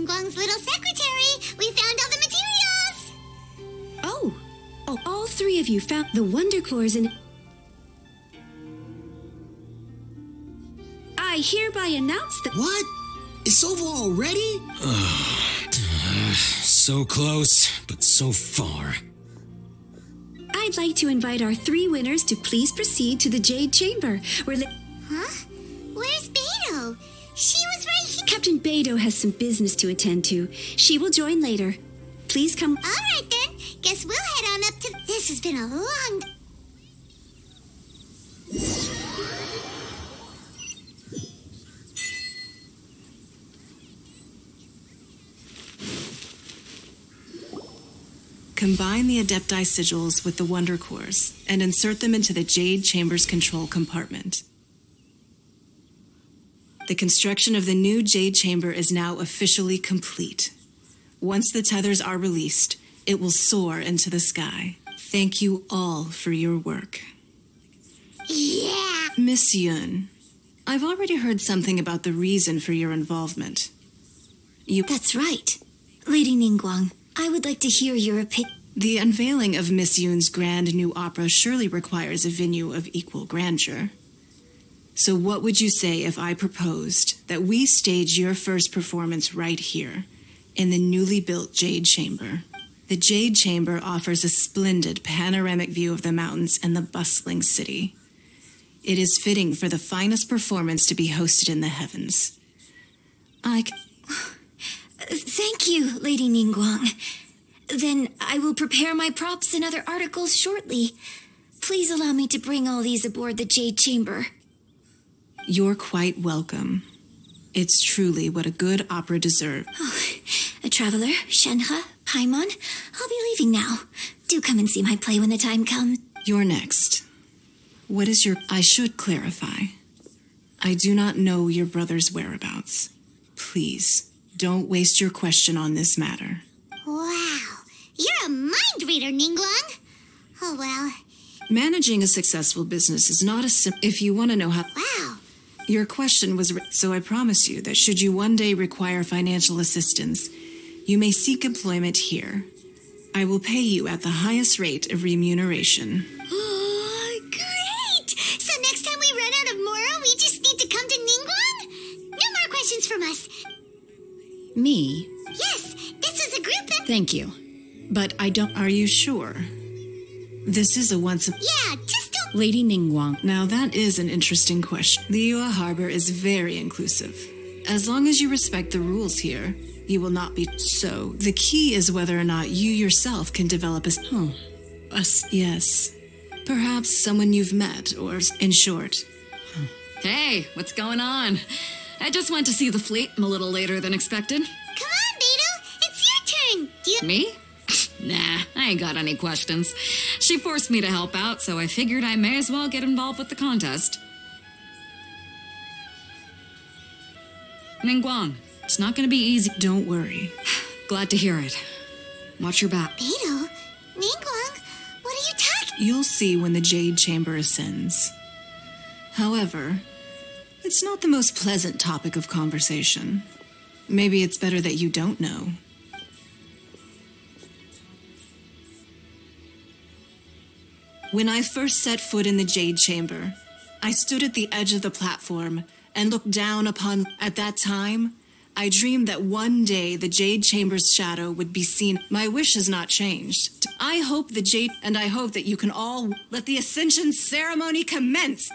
Ningguang's little secretary. We found all the materials. Oh, all three of you found the wonder cores in. I hereby announce that. What? It's over already? So close, but so far. I'd like to invite our three winners to please proceed to the Jade Chamber, where Huh? Where's Beto? She was right here. Captain Beto has some business to attend to. She will join later. Please come. All right, then. Guess we'll head on up to... This has been a long... Combine the Adepti sigils with the Wonder Cores and insert them into the Jade Chamber's control compartment. The construction of the new Jade Chamber is now officially complete. Once the tethers are released, it will soar into the sky. Thank you all for your work. Yeah! Miss Yun, I've already heard something about the reason for your involvement. That's right. Lady Ningguang, I would like to hear your opinion. The unveiling of Miss Yun's grand new opera surely requires a venue of equal grandeur. So what would you say if I proposed that we stage your first performance right here, in the newly built Jade Chamber? The Jade Chamber offers a splendid panoramic view of the mountains and the bustling city. It is fitting for the finest performance to be hosted in the heavens. Thank you, Lady Ningguang. Then I will prepare my props and other articles shortly. Please allow me to bring all these aboard the Jade Chamber. You're quite welcome. It's truly what a good opera deserves. A traveler, Shenhe, Paimon, I'll be leaving now. Do come and see my play when the time comes. You're next. What is your... I should clarify. I do not know your brother's whereabouts. Please, don't waste your question on this matter. Wow. You're a mind reader, Ningguang. Oh, well. Managing a successful business is not a if you want to know how... Wow. Your question was... So I promise you that should you one day require financial assistance, you may seek employment here. I will pay you at the highest rate of remuneration. Oh, great! So next time we run out of Moro, we just need to come to Ningguang? No more questions from us. Me? Yes, this is a group that... Thank you. But I don't... Are you sure? This is a once... Yeah, just don't... Lady Ningguang. Now that is an interesting question. Liyue Harbor is very inclusive. As long as you respect the rules here, you will not be... So, the key is whether or not you yourself can develop a... Oh, yes. Perhaps someone you've met, or in short... Hey, what's going on? I just went to see the fleet a little later than expected. Come on, Beto. It's your turn. Do you... Me? Nah, I ain't got any questions. She forced me to help out, so I figured I may as well get involved with the contest. Ningguang, it's not gonna be easy. Don't worry. Glad to hear it. Watch your back. Beto? Ningguang? What are you talking... You'll see when the Jade Chamber ascends. However, it's not the most pleasant topic of conversation. Maybe it's better that you don't know. When I first set foot in the Jade Chamber, I stood at the edge of the platform and looked down upon... At that time, I dreamed that one day the Jade Chamber's shadow would be seen. My wish has not changed. I hope the Jade... And I hope that you can all let the Ascension ceremony commence.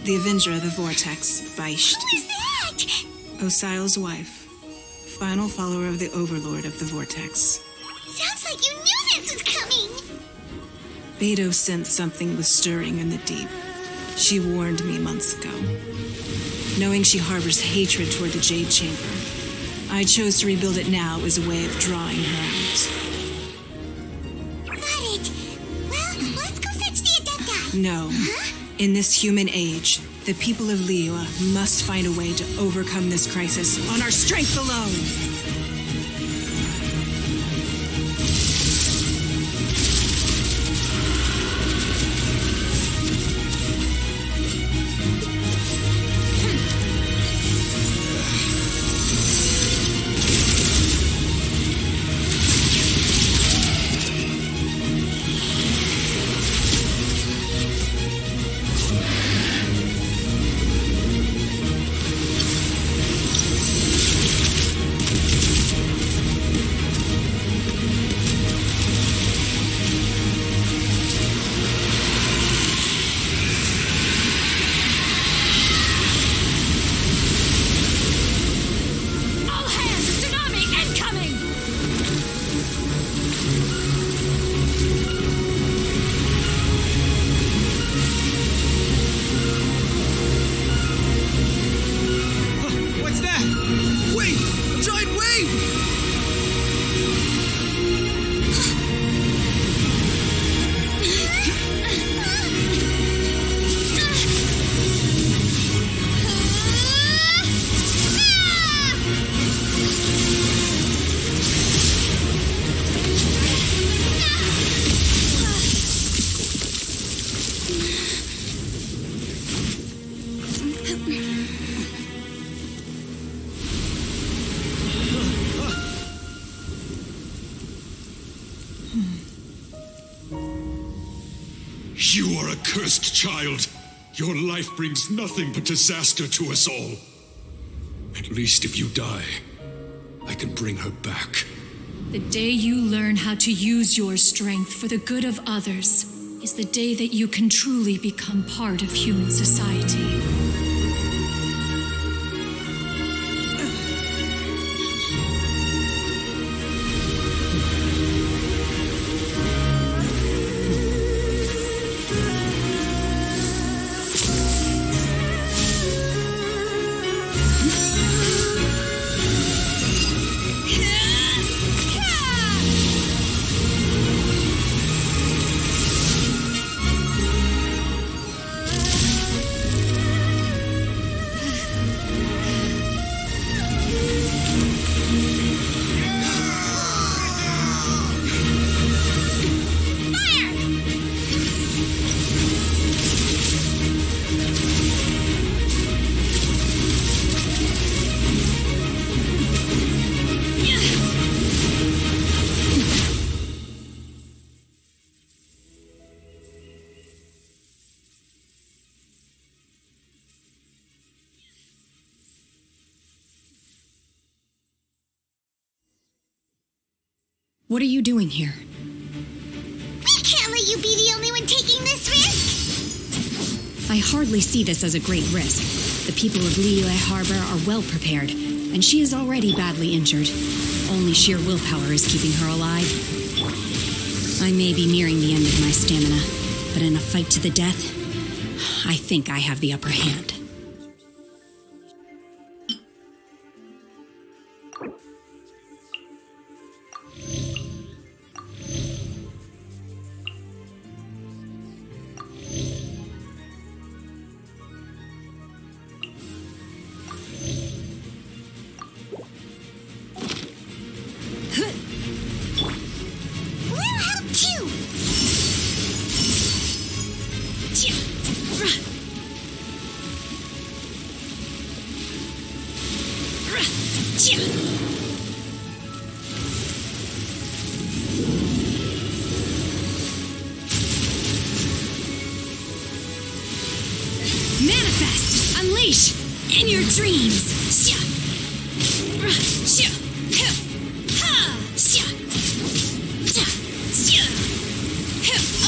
The Avenger of the Vortex, Beisht. Who is that? Osial's wife. Final follower of the Overlord of the Vortex. Sounds like you knew this was coming. Beto sensed something was stirring in the deep. She warned me months ago. Knowing she harbors hatred toward the Jade Chamber, I chose to rebuild it now as a way of drawing her out. Got it. Well, let's go fetch the Adepta. No. Huh? In this human age, the people of Liyue must find a way to overcome this crisis on our strength alone. You are a cursed child. Your life brings nothing but disaster to us all. At least if you die, I can bring her back. The day you learn how to use your strength for the good of others is the day that you can truly become part of human society. What are you doing here? We can't let you be the only one taking this risk. I hardly see this as a great risk. The people of Liyue Harbor are well prepared, and she is already badly injured. Only sheer willpower is keeping her alive. I may be nearing the end of my stamina, but in a fight to the death, I think I have the upper hand. Manifest! Unleash! In your dreams!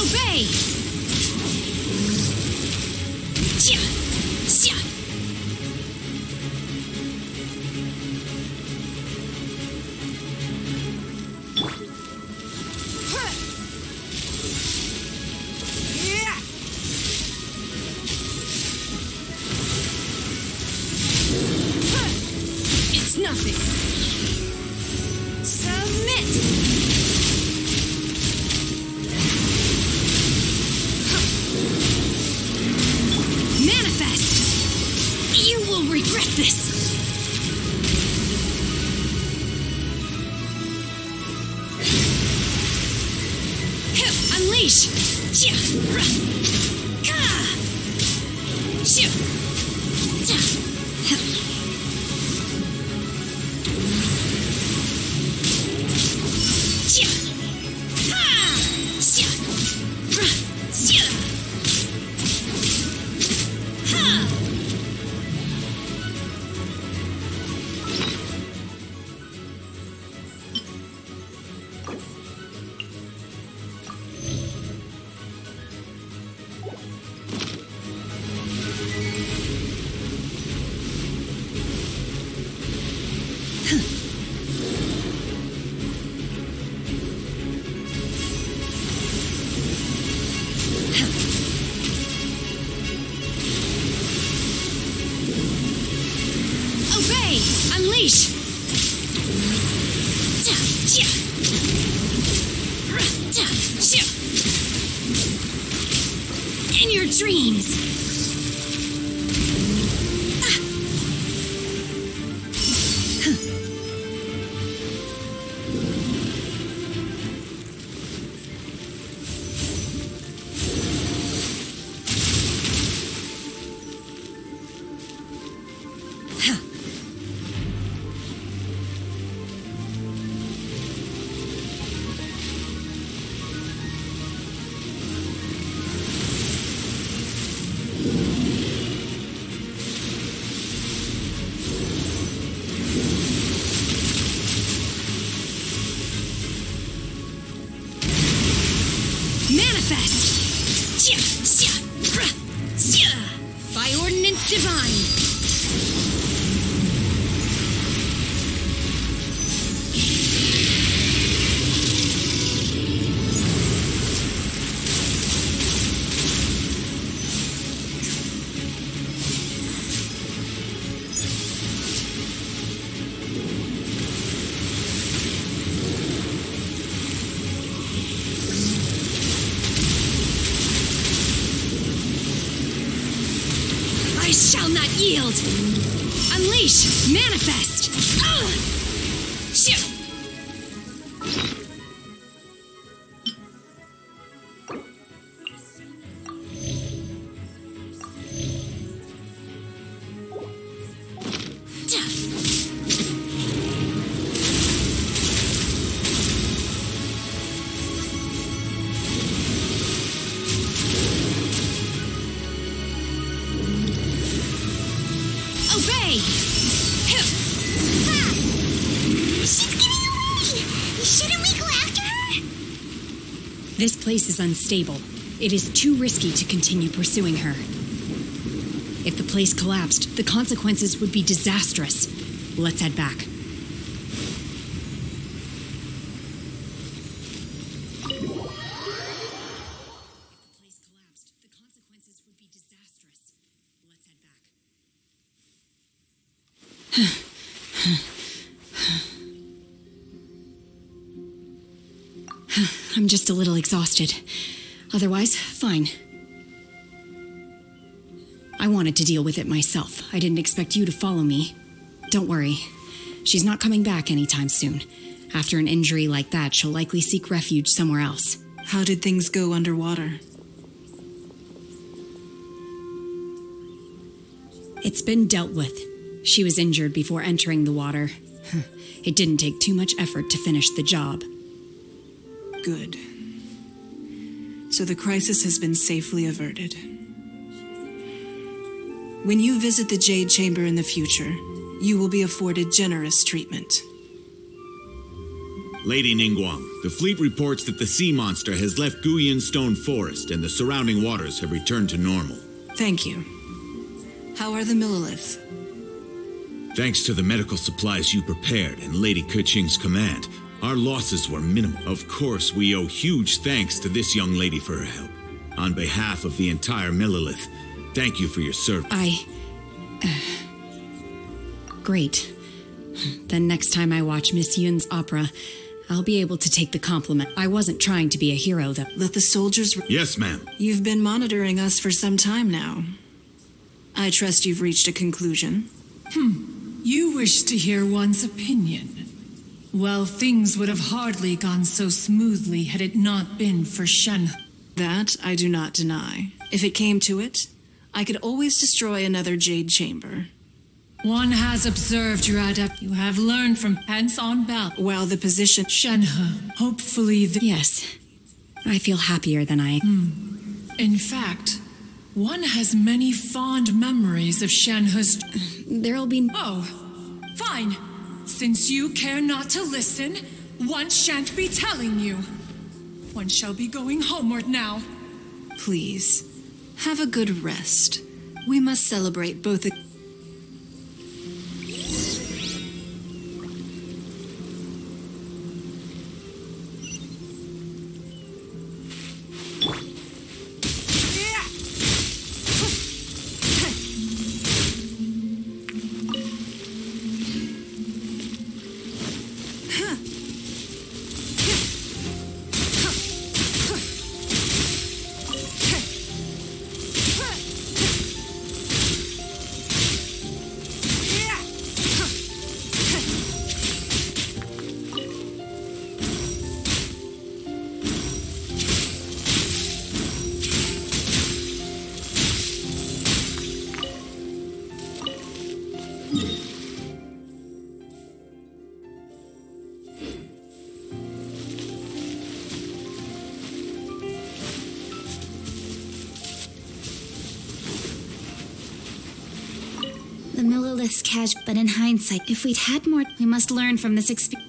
Obey! That's nothing. Submit! Manifest! You will regret this! Unleash! Unleash! In your dreams! Manifest! By ordinance divine! I shall not yield! Unleash! Manifest! Obey! She's getting away! Shouldn't we go after her? This place is unstable. It is too risky to continue pursuing her. If the place collapsed, the consequences would be disastrous. Let's head back. I'm just a little exhausted. Otherwise, fine. I wanted to deal with it myself. I didn't expect you to follow me. Don't worry. She's not coming back anytime soon. After an injury like that, she'll likely seek refuge somewhere else. How did things go underwater? It's been dealt with. She was injured before entering the water. It didn't take too much effort to finish the job. Good. So the crisis has been safely averted. When you visit the Jade Chamber in the future, you will be afforded generous treatment. Lady Ningguang, the fleet reports that the sea monster has left Guyan Stone Forest and the surrounding waters have returned to normal. Thank you. How are the Millilith? Thanks to the medical supplies you prepared and Lady Keqing's command, our losses were minimal. Of course, we owe huge thanks to this young lady for her help. On behalf of the entire Millilith, thank you for your service. Great. Then next time I watch Miss Yun's opera, I'll be able to take the compliment. I wasn't trying to be a hero, though. Let the soldiers... Yes, ma'am. You've been monitoring us for some time now. I trust you've reached a conclusion. You wish to hear one's opinion. Well, things would have hardly gone so smoothly had it not been for Shen. That I do not deny. If it came to it, I could always destroy another Jade Chamber. One has observed your adept. You have learned from Pence on Bell. While the position... Shenhe, hopefully Yes. I feel happier than I... In fact, one has many fond memories of Shenhe's... There'll be... Oh, fine. Since you care not to listen, one shan't be telling you. One shall be going homeward now. Please, have a good rest. We must celebrate both the... The Millilith's cash, but in hindsight, if we'd had more, we must learn from this experience.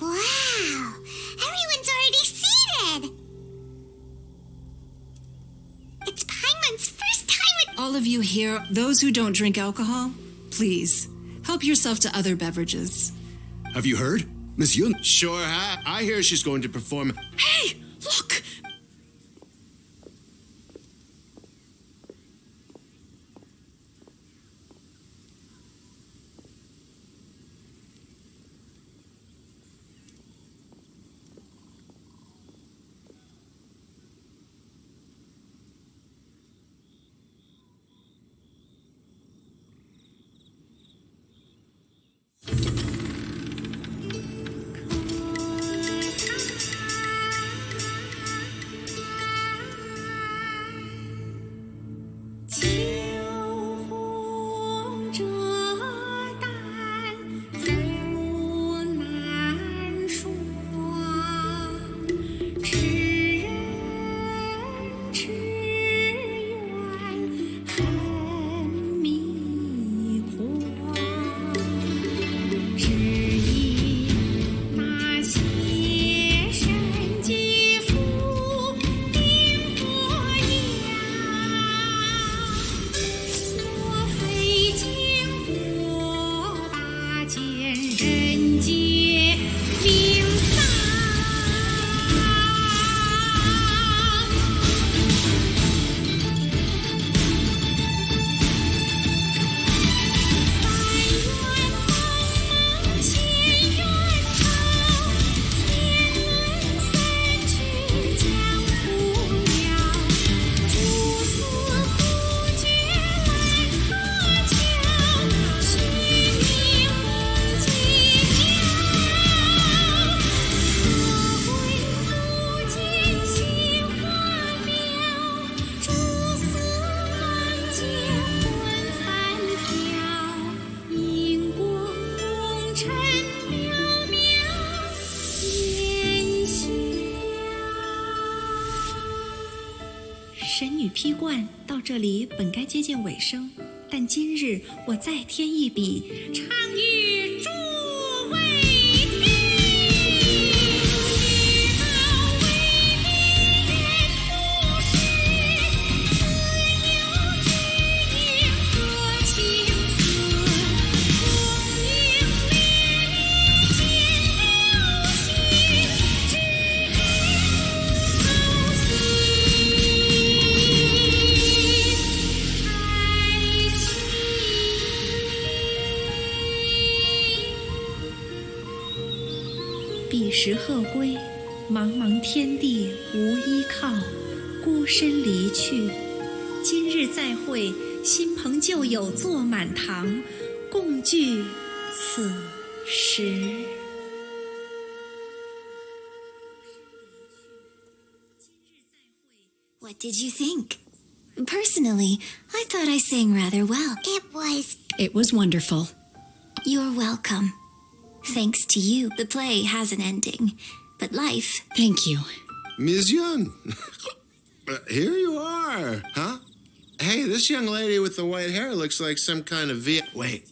Wow! Everyone's already seated! It's Paimon's first time at... All of you here, those who don't drink alcohol, please, help yourself to other beverages. Have you heard? Miss Yun. Sure, I hear she's going to perform. Hey, look! 神女披冠到这里本该接近尾声，但今日我再添一笔，唱与诸位听。彼时鹤归，茫茫天地无依靠，孤身离去。今日再会，新朋旧友坐满堂，共聚此时。What did you think? Personally, I thought I sang rather well. It was wonderful. You're welcome. Thanks to you, the play has an ending. But life... Thank you. Ms. Yun, here you are, huh? Hey, this young lady with the white hair looks like some kind of Wait,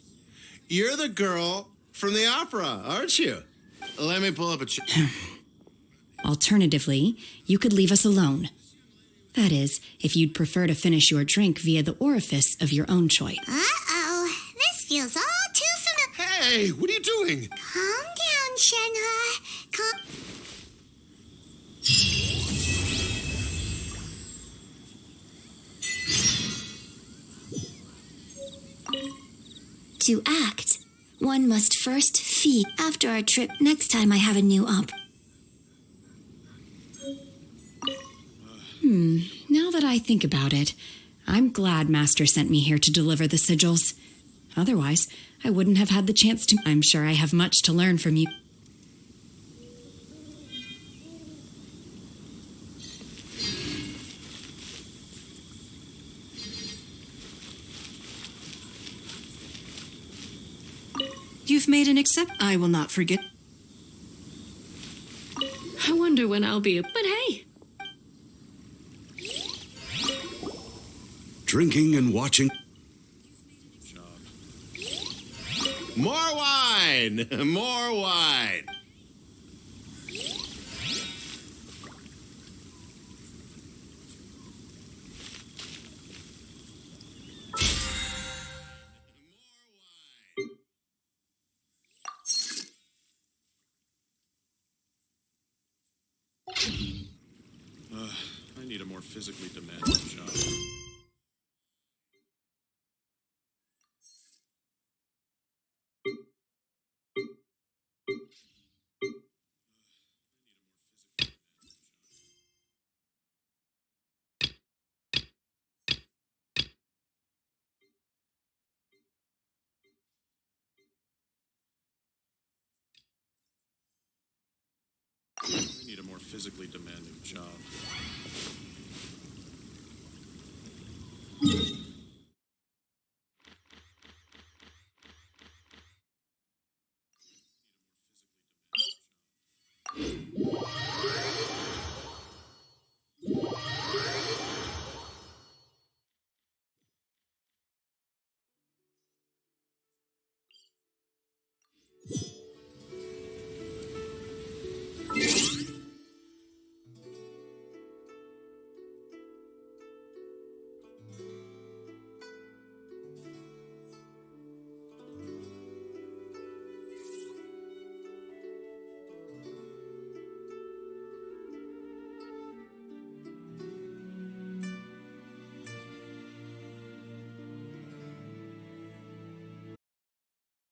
you're the girl from the opera, aren't you? Let me pull up a Alternatively, you could leave us alone. That is, if you'd prefer to finish your drink via the orifice of your own choice. Uh-oh. This feels all too familiar. Hey, what are you doing? Calm down, Shenhe. To act, one must first feed. After our trip, next time I have a new opera. Now that I think about it, I'm glad Master sent me here to deliver the sigils. Otherwise, I wouldn't have had the chance to. I'm sure I have much to learn from you. You've made an I will not forget. I wonder when I'll be. But hey, Drinking and watching. More wine! More wine! I need a more physically demanding job. I need a more physically demanding job.